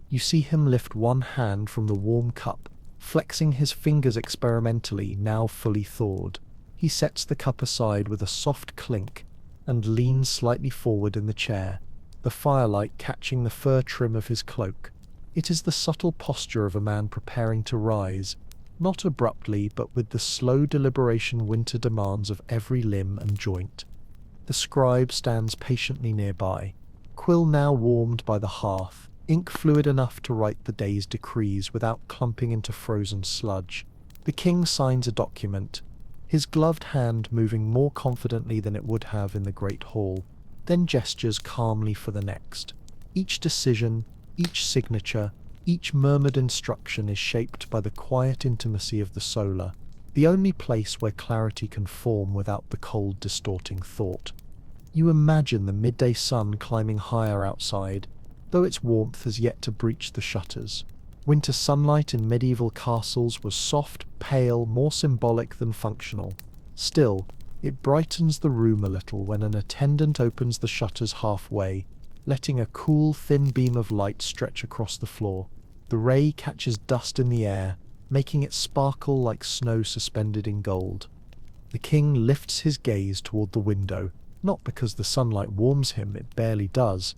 You see him lift one hand from the warm cup, flexing his fingers experimentally, now fully thawed. He sets the cup aside with a soft clink and leans slightly forward in the chair, the firelight catching the fur trim of his cloak. It is the subtle posture of a man preparing to rise, not abruptly but with the slow deliberation winter demands of every limb and joint. The scribe stands patiently nearby, quill now warmed by the hearth, ink fluid enough to write the day's decrees without clumping into frozen sludge. The king signs a document, his gloved hand moving more confidently than it would have in the great hall, then gestures calmly for the next. Each decision, each signature, each murmured instruction is shaped by the quiet intimacy of the solar, the only place where clarity can form without the cold distorting thought. You imagine the midday sun climbing higher outside, though its warmth has yet to breach the shutters. Winter sunlight in medieval castles was soft, pale, more symbolic than functional. Still, it brightens the room a little when an attendant opens the shutters halfway, letting a cool, thin beam of light stretch across the floor. The ray catches dust in the air, making it sparkle like snow suspended in gold. The king lifts his gaze toward the window, not because the sunlight warms him, it barely does,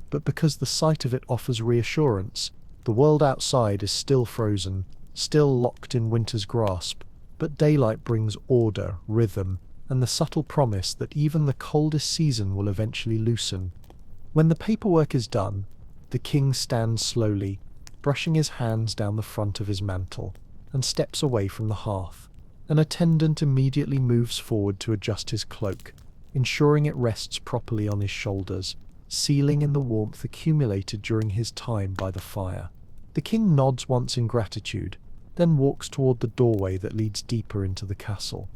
but because the sight of it offers reassurance. The world outside is still frozen, still locked in winter's grasp, but daylight brings order, rhythm, and the subtle promise that even the coldest season will eventually loosen. When the paperwork is done, the king stands slowly, brushing his hands down the front of his mantle, and steps away from the hearth. An attendant immediately moves forward to adjust his cloak, ensuring it rests properly on his shoulders, sealing in the warmth accumulated during his time by the fire. The king nods once in gratitude, then walks toward the doorway that leads deeper into the castle.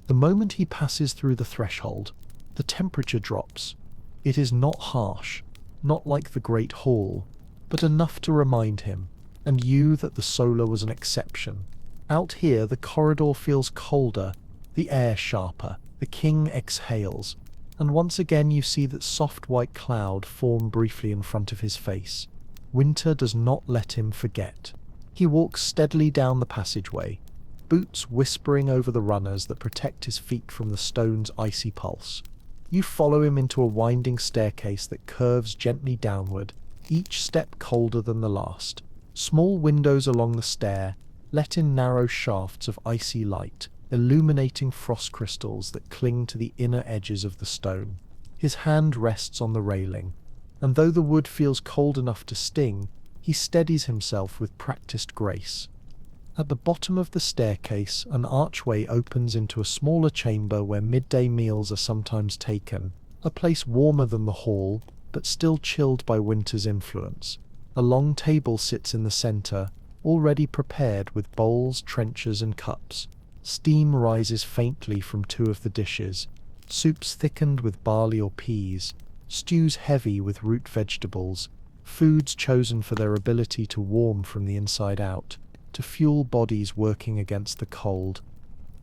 The moment he passes through the threshold, the temperature drops. It is not harsh, not like the great hall, but enough to remind him, and you, that the solar was an exception. Out here the corridor feels colder, the air sharper, the king exhales, and once again you see that soft white cloud form briefly in front of his face. Winter does not let him forget. He walks steadily down the passageway, boots whispering over the runners that protect his feet from the stone's icy pulse. You follow him into a winding staircase that curves gently downward, each step colder than the last. Small windows along the stair let in narrow shafts of icy light, illuminating frost crystals that cling to the inner edges of the stone. His hand rests on the railing, and though the wood feels cold enough to sting, he steadies himself with practiced grace. At the bottom of the staircase, an archway opens into a smaller chamber where midday meals are sometimes taken, a place warmer than the hall, but still chilled by winter's influence. A long table sits in the center, already prepared with bowls, trenchers, and cups. Steam rises faintly from two of the dishes, soups thickened with barley or peas, stews heavy with root vegetables, foods chosen for their ability to warm from the inside out, to fuel bodies working against the cold.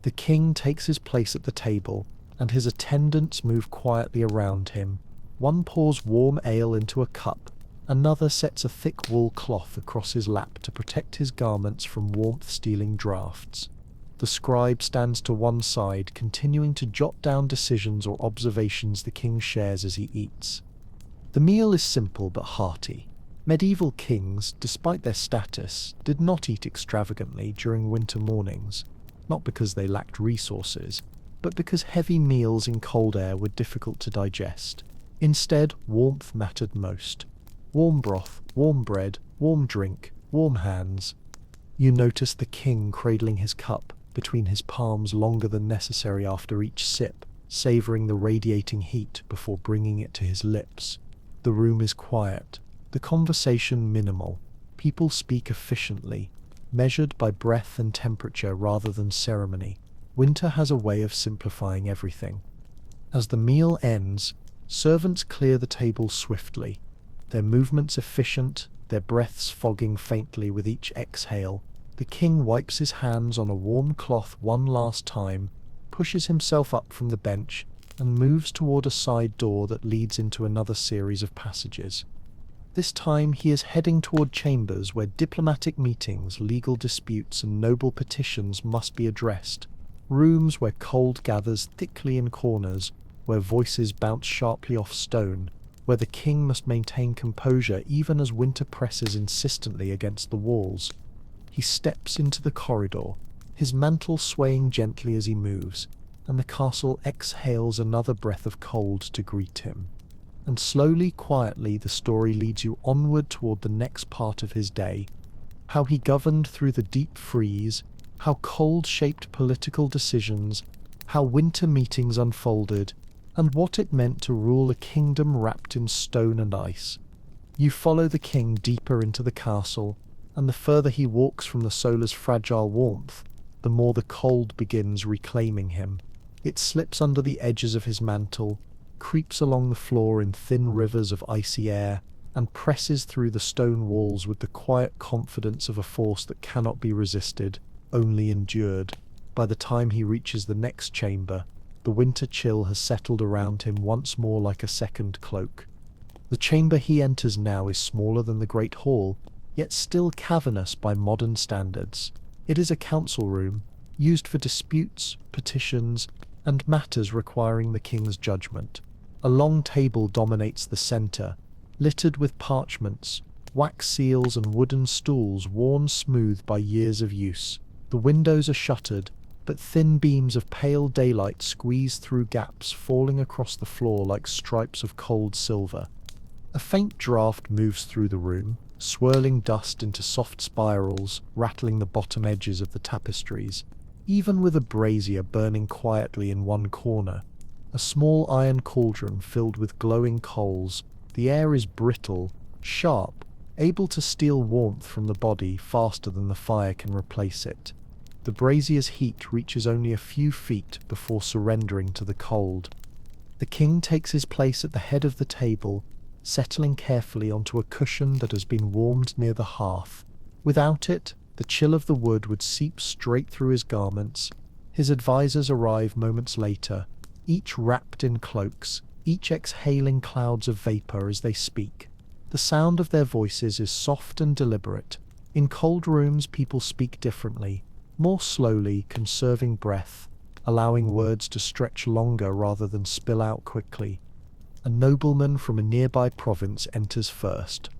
The king takes his place at the table, and his attendants move quietly around him. One pours warm ale into a cup, another sets a thick wool cloth across his lap to protect his garments from warmth-stealing draughts. The scribe stands to one side, continuing to jot down decisions or observations the king shares as he eats. The meal is simple but hearty. Medieval kings, despite their status, did not eat extravagantly during winter mornings, not because they lacked resources, but because heavy meals in cold air were difficult to digest. Instead, warmth mattered most. Warm broth, warm bread, warm drink, warm hands. You notice the king cradling his cup, between his palms longer than necessary after each sip, savoring the radiating heat before bringing it to his lips. The room is quiet, the conversation minimal. People speak efficiently, measured by breath and temperature rather than ceremony. Winter has a way of simplifying everything. As the meal ends, servants clear the table swiftly, their movements efficient, their breaths fogging faintly with each exhale. The king wipes his hands on a warm cloth one last time, pushes himself up from the bench, and moves toward a side door that leads into another series of passages. This time he is heading toward chambers where diplomatic meetings, legal disputes, and noble petitions must be addressed. Rooms where cold gathers thickly in corners, where voices bounce sharply off stone, where the king must maintain composure even as winter presses insistently against the walls. He steps into the corridor, his mantle swaying gently as he moves, and the castle exhales another breath of cold to greet him. And slowly, quietly, the story leads you onward toward the next part of his day. How he governed through the deep freeze, how cold shaped political decisions, how winter meetings unfolded, and what it meant to rule a kingdom wrapped in stone and ice. You follow the king deeper into the castle, and the further he walks from the solar's fragile warmth, the more the cold begins reclaiming him. It slips under the edges of his mantle, creeps along the floor in thin rivers of icy air, and presses through the stone walls with the quiet confidence of a force that cannot be resisted, only endured. By the time he reaches the next chamber, the winter chill has settled around him once more like a second cloak. The chamber he enters now is smaller than the great hall, yet still cavernous by modern standards. It is a council room, used for disputes, petitions, and matters requiring the king's judgment. A long table dominates the center, littered with parchments, wax seals, and wooden stools worn smooth by years of use. The windows are shuttered, but thin beams of pale daylight squeeze through gaps, falling across the floor like stripes of cold silver. A faint draught moves through the room, swirling dust into soft spirals, rattling the bottom edges of the tapestries. Even with a brazier burning quietly in one corner, a small iron cauldron filled with glowing coals, the air is brittle, sharp, able to steal warmth from the body faster than the fire can replace it. The brazier's heat reaches only a few feet before surrendering to the cold. The king takes his place at the head of the table, settling carefully onto a cushion that has been warmed near the hearth. Without it, the chill of the wood would seep straight through his garments. His advisors arrive moments later, each wrapped in cloaks, each exhaling clouds of vapor as they speak. The sound of their voices is soft and deliberate. In cold rooms, people speak differently, more slowly, conserving breath, allowing words to stretch longer rather than spill out quickly. A nobleman from a nearby province enters first,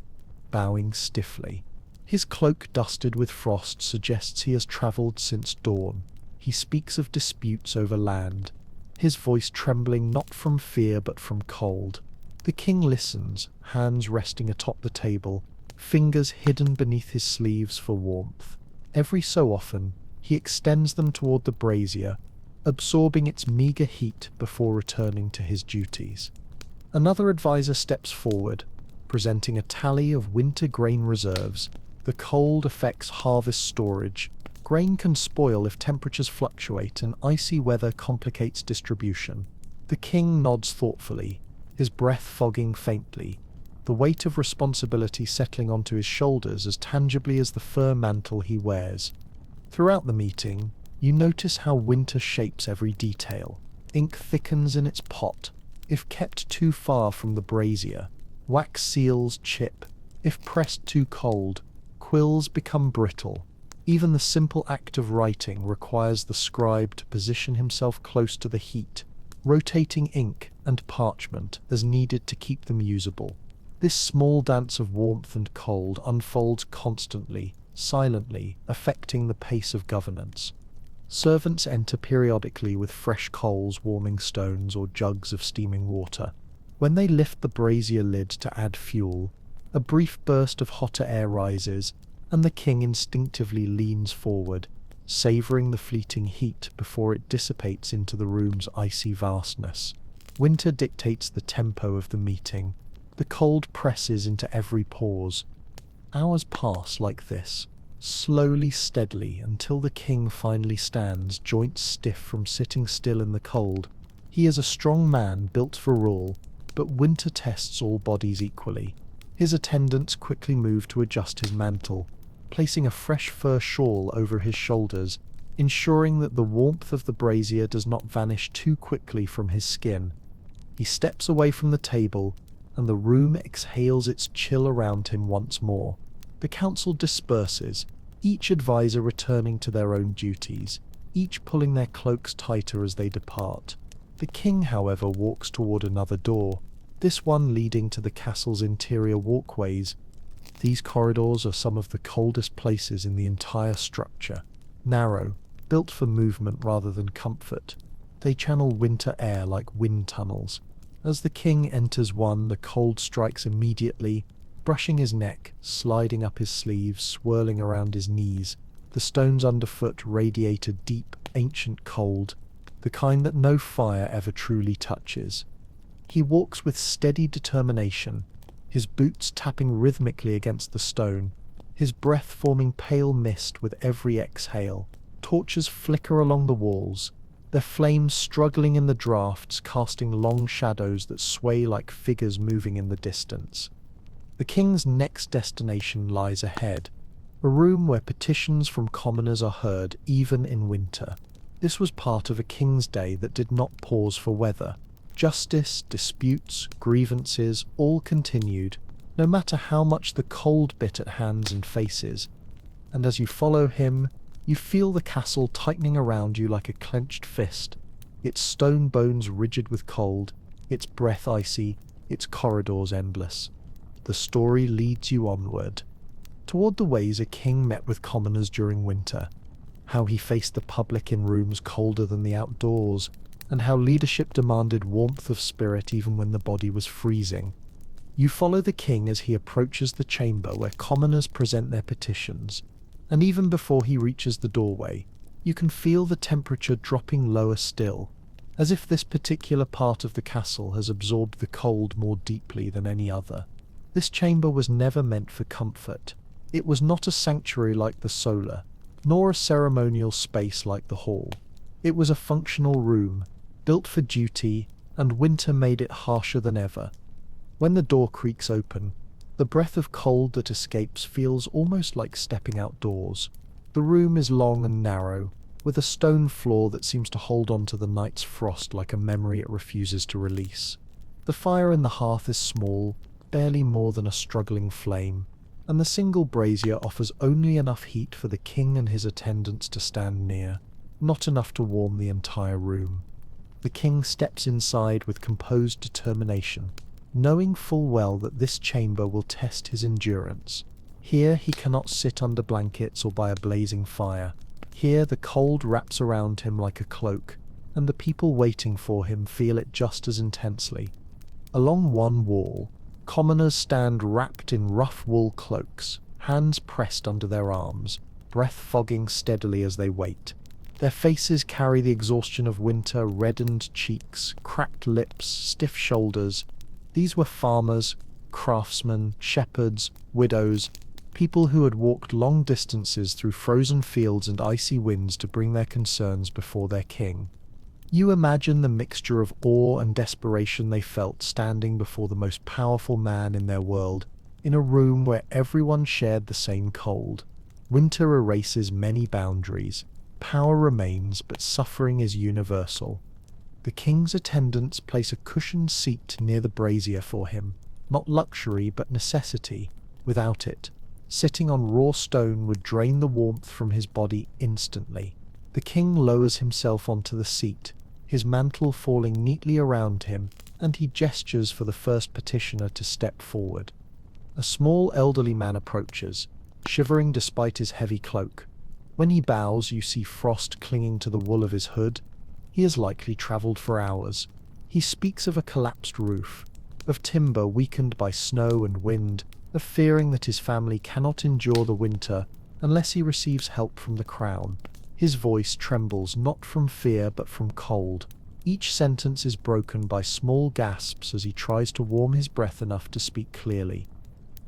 bowing stiffly. His cloak dusted with frost suggests he has travelled since dawn. He speaks of disputes over land, his voice trembling not from fear but from cold. The king listens, hands resting atop the table, fingers hidden beneath his sleeves for warmth. Every so often, he extends them toward the brazier, absorbing its meager heat before returning to his duties. Another advisor steps forward, presenting a tally of winter grain reserves. The cold affects harvest storage. Grain can spoil if temperatures fluctuate, and icy weather complicates distribution. The king nods thoughtfully, his breath fogging faintly, the weight of responsibility settling onto his shoulders as tangibly as the fur mantle he wears. Throughout the meeting, you notice how winter shapes every detail. Ink thickens in its pot, if kept too far from the brazier. Wax seals chip. If pressed too cold, quills become brittle. Even the simple act of writing requires the scribe to position himself close to the heat, rotating ink and parchment as needed to keep them usable. This small dance of warmth and cold unfolds constantly, silently, affecting the pace of governance. Servants enter periodically with fresh coals, warming stones, or jugs of steaming water. When they lift the brazier lid to add fuel, a brief burst of hotter air rises, and the king instinctively leans forward, savoring the fleeting heat before it dissipates into the room's icy vastness. Winter dictates the tempo of the meeting. The cold presses into every pause. Hours pass like this, slowly, steadily, until the king finally stands, joints stiff from sitting still in the cold. He is a strong man built for rule, but winter tests all bodies equally. His attendants quickly move to adjust his mantle, placing a fresh fur shawl over his shoulders, ensuring that the warmth of the brazier does not vanish too quickly from his skin. He steps away from the table, and the room exhales its chill around him once more. The council disperses, each advisor returning to their own duties, each pulling their cloaks tighter as they depart. The king, however, walks toward another door, this one leading to the castle's interior walkways. These corridors are some of the coldest places in the entire structure. Narrow, built for movement rather than comfort, they channel winter air like wind tunnels. As the king enters one, the cold strikes immediately, brushing his neck, sliding up his sleeves, swirling around his knees. The stones underfoot radiate a deep, ancient cold, the kind that no fire ever truly touches. He walks with steady determination, his boots tapping rhythmically against the stone, his breath forming pale mist with every exhale. Torches flicker along the walls, their flames struggling in the drafts, casting long shadows that sway like figures moving in the distance. The king's next destination lies ahead, a room where petitions from commoners are heard even in winter. This was part of a king's day that did not pause for weather. Justice, disputes, grievances, all continued, no matter how much the cold bit at hands and faces. And as you follow him, you feel the castle tightening around you like a clenched fist, its stone bones rigid with cold, its breath icy, its corridors endless. The story leads you onward, toward the ways a king met with commoners during winter, how he faced the public in rooms colder than the outdoors, and how leadership demanded warmth of spirit even when the body was freezing. You follow the king as he approaches the chamber where commoners present their petitions, and even before he reaches the doorway, you can feel the temperature dropping lower still, as if this particular part of the castle has absorbed the cold more deeply than any other. This chamber was never meant for comfort. It was not a sanctuary like the solar, nor a ceremonial space like the hall. It was a functional room, built for duty, and winter made it harsher than ever. When the door creaks open, the breath of cold that escapes feels almost like stepping outdoors. The room is long and narrow, with a stone floor that seems to hold on to the night's frost like a memory it refuses to release. The fire in the hearth is small, barely more than a struggling flame, and the single brazier offers only enough heat for the king and his attendants to stand near, not enough to warm the entire room. The king steps inside with composed determination, knowing full well that this chamber will test his endurance. Here he cannot sit under blankets or by a blazing fire. Here the cold wraps around him like a cloak, and the people waiting for him feel it just as intensely. Along one wall, commoners stand wrapped in rough wool cloaks, hands pressed under their arms, breath fogging steadily as they wait. Their faces carry the exhaustion of winter, reddened cheeks, cracked lips, stiff shoulders. These were farmers, craftsmen, shepherds, widows, people who had walked long distances through frozen fields and icy winds to bring their concerns before their king. You imagine the mixture of awe and desperation they felt standing before the most powerful man in their world, in a room where everyone shared the same cold. Winter erases many boundaries. Power remains, but suffering is universal. The king's attendants place a cushioned seat near the brazier for him, not luxury but necessity. Without it, sitting on raw stone would drain the warmth from his body instantly. The king lowers himself onto the seat, his mantle falling neatly around him, and he gestures for the first petitioner to step forward. A small elderly man approaches, shivering despite his heavy cloak. When he bows, you see frost clinging to the wool of his hood. He has likely travelled for hours. He speaks of a collapsed roof, of timber weakened by snow and wind, of fearing that his family cannot endure the winter unless he receives help from the crown. His voice trembles not from fear but from cold. Each sentence is broken by small gasps as he tries to warm his breath enough to speak clearly.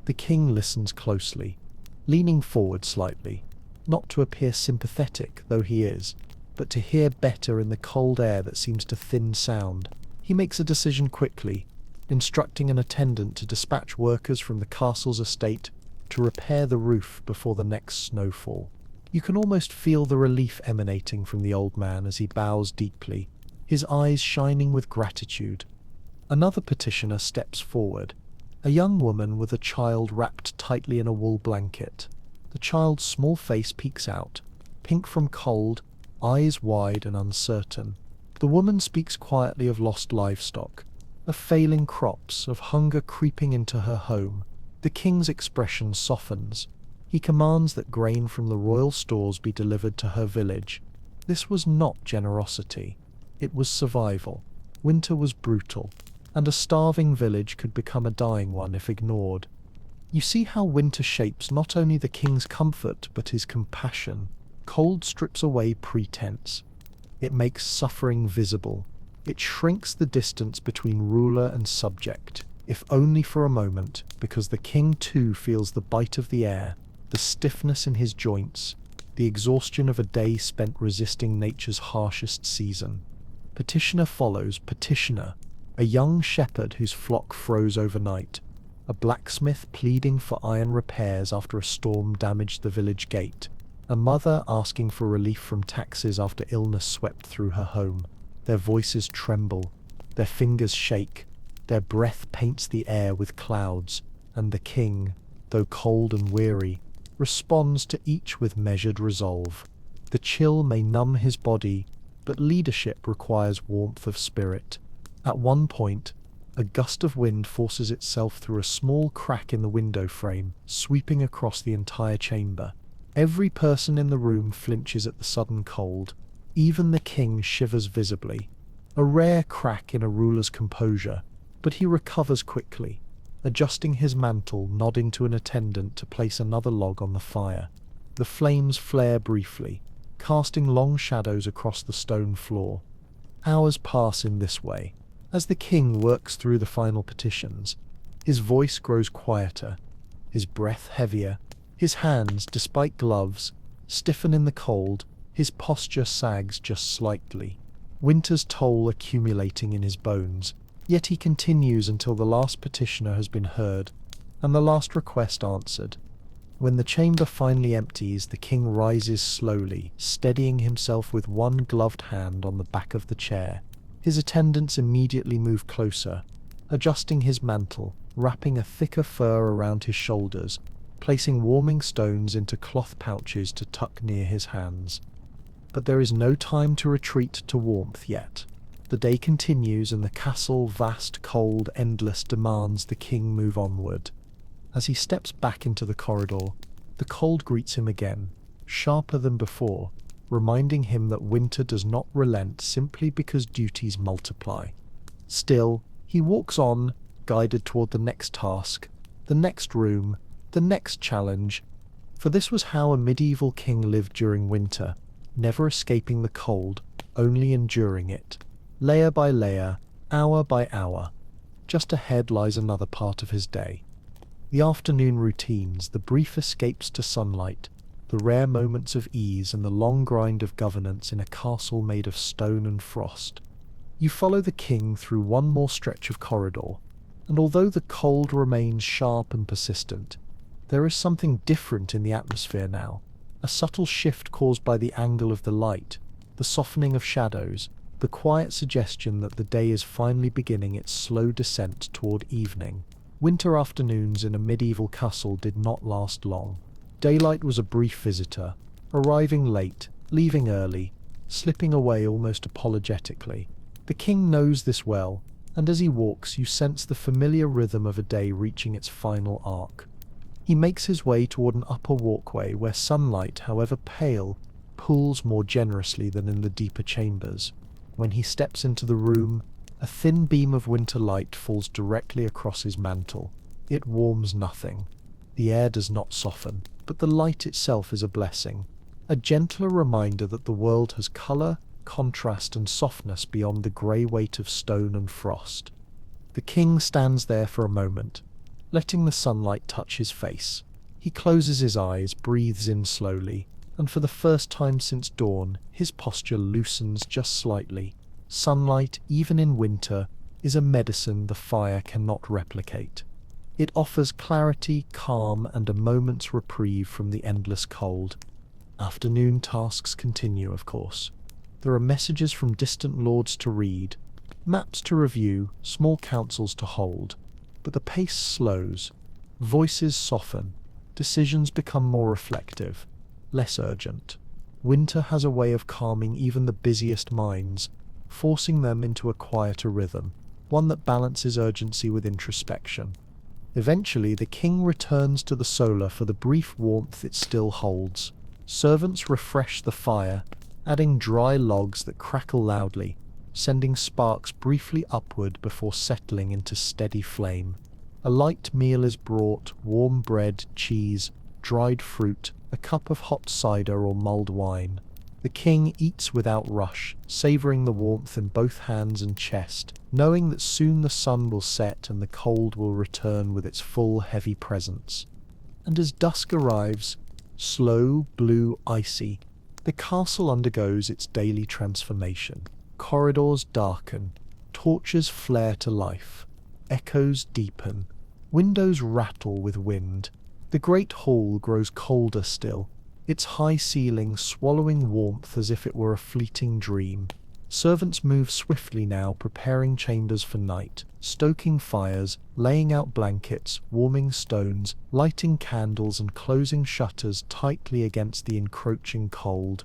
The king listens closely, leaning forward slightly, not to appear sympathetic, though he is, but to hear better in the cold air that seems to thin sound. He makes a decision quickly, instructing an attendant to dispatch workers from the castle's estate to repair the roof before the next snowfall. You can almost feel the relief emanating from the old man as he bows deeply, his eyes shining with gratitude. Another petitioner steps forward, a young woman with a child wrapped tightly in a wool blanket. The child's small face peeks out, pink from cold, eyes wide and uncertain. The woman speaks quietly of lost livestock, of failing crops, of hunger creeping into her home. The king's expression softens. He commands that grain from the royal stores be delivered to her village. This was not generosity. It was survival. Winter was brutal, and a starving village could become a dying one if ignored. You see how winter shapes not only the king's comfort but his compassion. Cold strips away pretense. It makes suffering visible. It shrinks the distance between ruler and subject, if only for a moment, because the king too feels the bite of the air, the stiffness in his joints, the exhaustion of a day spent resisting nature's harshest season. Petitioner follows petitioner, a young shepherd whose flock froze overnight, a blacksmith pleading for iron repairs after a storm damaged the village gate, a mother asking for relief from taxes after illness swept through her home. Their voices tremble, their fingers shake, their breath paints the air with clouds, and the king, though cold and weary, responds to each with measured resolve. The chill may numb his body, but leadership requires warmth of spirit. At one point, a gust of wind forces itself through a small crack in the window frame, sweeping across the entire chamber. Every person in the room flinches at the sudden cold. Even the king shivers visibly. A rare crack in a ruler's composure, but he recovers quickly, adjusting his mantle, nodding to an attendant to place another log on the fire. The flames flare briefly, casting long shadows across the stone floor. Hours pass in this way. As the king works through the final petitions, his voice grows quieter, his breath heavier. His hands, despite gloves, stiffen in the cold. His posture sags just slightly, winter's toll accumulating in his bones. Yet he continues until the last petitioner has been heard, and the last request answered. When the chamber finally empties, the king rises slowly, steadying himself with one gloved hand on the back of the chair. His attendants immediately move closer, adjusting his mantle, wrapping a thicker fur around his shoulders, placing warming stones into cloth pouches to tuck near his hands. But there is no time to retreat to warmth yet. The day continues, and the castle, vast, cold, endless, demands the king move onward. As he steps back into the corridor, the cold greets him again, sharper than before, reminding him that winter does not relent simply because duties multiply. Still, he walks on, guided toward the next task, the next room, the next challenge, for this was how a medieval king lived during winter, never escaping the cold, only enduring it, layer by layer, hour by hour. Just ahead lies another part of his day. The afternoon routines, the brief escapes to sunlight, the rare moments of ease, and the long grind of governance in a castle made of stone and frost. You follow the king through one more stretch of corridor, and although the cold remains sharp and persistent, there is something different in the atmosphere now, a subtle shift caused by the angle of the light, the softening of shadows, the quiet suggestion that the day is finally beginning its slow descent toward evening. Winter afternoons in a medieval castle did not last long. Daylight was a brief visitor, arriving late, leaving early, slipping away almost apologetically. The king knows this well, and as he walks you sense the familiar rhythm of a day reaching its final arc. He makes his way toward an upper walkway where sunlight, however pale, pools more generously than in the deeper chambers. When he steps into the room, a thin beam of winter light falls directly across his mantle. It warms nothing. The air does not soften, but the light itself is a blessing. a gentler reminder that the world has color, contrast, and softness beyond the grey weight of stone and frost. The king stands there for a moment, letting the sunlight touch his face. He closes his eyes, breathes in slowly, and for the first time since dawn, his posture loosens just slightly. Sunlight, even in winter, is a medicine the fire cannot replicate. It offers clarity, calm, and a moment's reprieve from the endless cold. Afternoon tasks continue, of course. There are messages from distant lords to read, maps to review, small councils to hold. But the pace slows, voices soften, decisions become more reflective, less urgent. Winter has a way of calming even the busiest minds, forcing them into a quieter rhythm, one that balances urgency with introspection. Eventually, the king returns to the solar for the brief warmth it still holds. Servants refresh the fire, adding dry logs that crackle loudly, sending sparks briefly upward before settling into steady flame. A light meal is brought: warm bread, cheese, dried fruit, a cup of hot cider or mulled wine. The king eats without rush, savouring the warmth in both hands and chest, knowing that soon the sun will set and the cold will return with its full, heavy presence. And as dusk arrives, slow, blue, icy, the castle undergoes its daily transformation. Corridors darken, torches flare to life, echoes deepen, windows rattle with wind. The great hall grows colder still, its high ceiling swallowing warmth as if it were a fleeting dream. Servants move swiftly now, preparing chambers for night, stoking fires, laying out blankets, warming stones, lighting candles, and closing shutters tightly against the encroaching cold.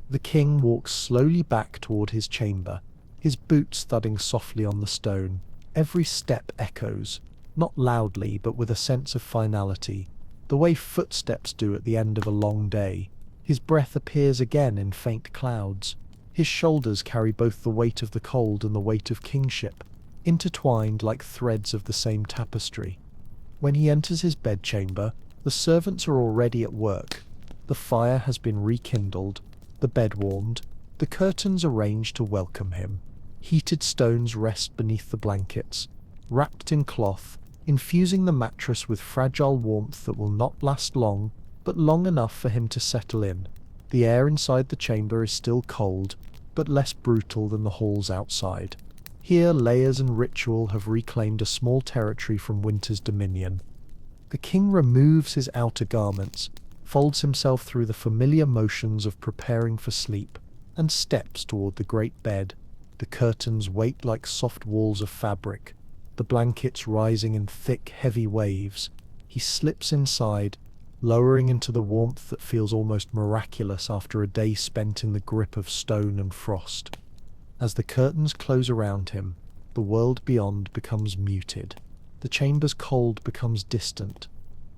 The king walks slowly back toward his chamber, his boots thudding softly on the stone. Every step echoes, not loudly but with a sense of finality, the way footsteps do at the end of a long day. His breath appears again in faint clouds. His shoulders carry both the weight of the cold and the weight of kingship, intertwined like threads of the same tapestry. When he enters his bedchamber, the servants are already at work. The fire has been rekindled, the bed warmed, the curtains arranged to welcome him. Heated stones rest beneath the blankets, wrapped in cloth, infusing the mattress with fragile warmth that will not last long, but long enough for him to settle in. The air inside the chamber is still cold, but less brutal than the halls outside. Here, layers and ritual have reclaimed a small territory from winter's dominion. The king removes his outer garments, folds himself through the familiar motions of preparing for sleep, and steps toward the great bed. The curtains wait like soft walls of fabric, the blankets rising in thick, heavy waves. He slips inside, lowering into the warmth that feels almost miraculous after a day spent in the grip of stone and frost. As the curtains close around him, the world beyond becomes muted. The chamber's cold becomes distant,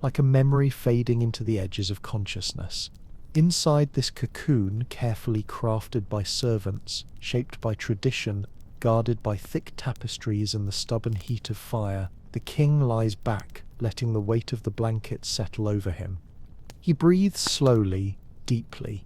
like a memory fading into the edges of consciousness. Inside this cocoon, carefully crafted by servants, shaped by tradition, guarded by thick tapestries and the stubborn heat of fire, the king lies back, letting the weight of the blanket settle over him. He breathes slowly, deeply,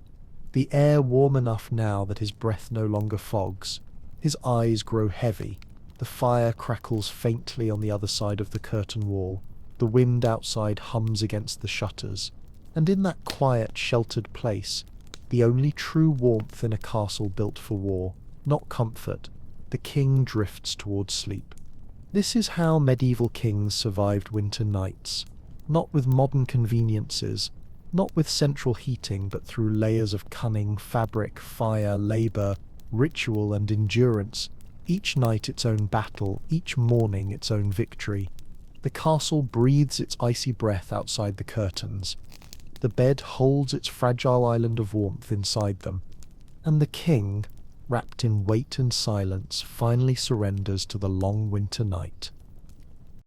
the air warm enough now that his breath no longer fogs. His eyes grow heavy. The fire crackles faintly on the other side of the curtain wall. The wind outside hums against the shutters. And in that quiet, sheltered place, the only true warmth in a castle built for war, not comfort, the king drifts towards sleep. This is how medieval kings survived winter nights, not with modern conveniences, not with central heating, but through layers of cunning, fabric, fire, labor, ritual, and endurance, each night its own battle, each morning its own victory. The castle breathes its icy breath outside the curtains. The bed holds its fragile island of warmth inside them, and the king, wrapped in weight and silence, finally surrenders to the long winter night.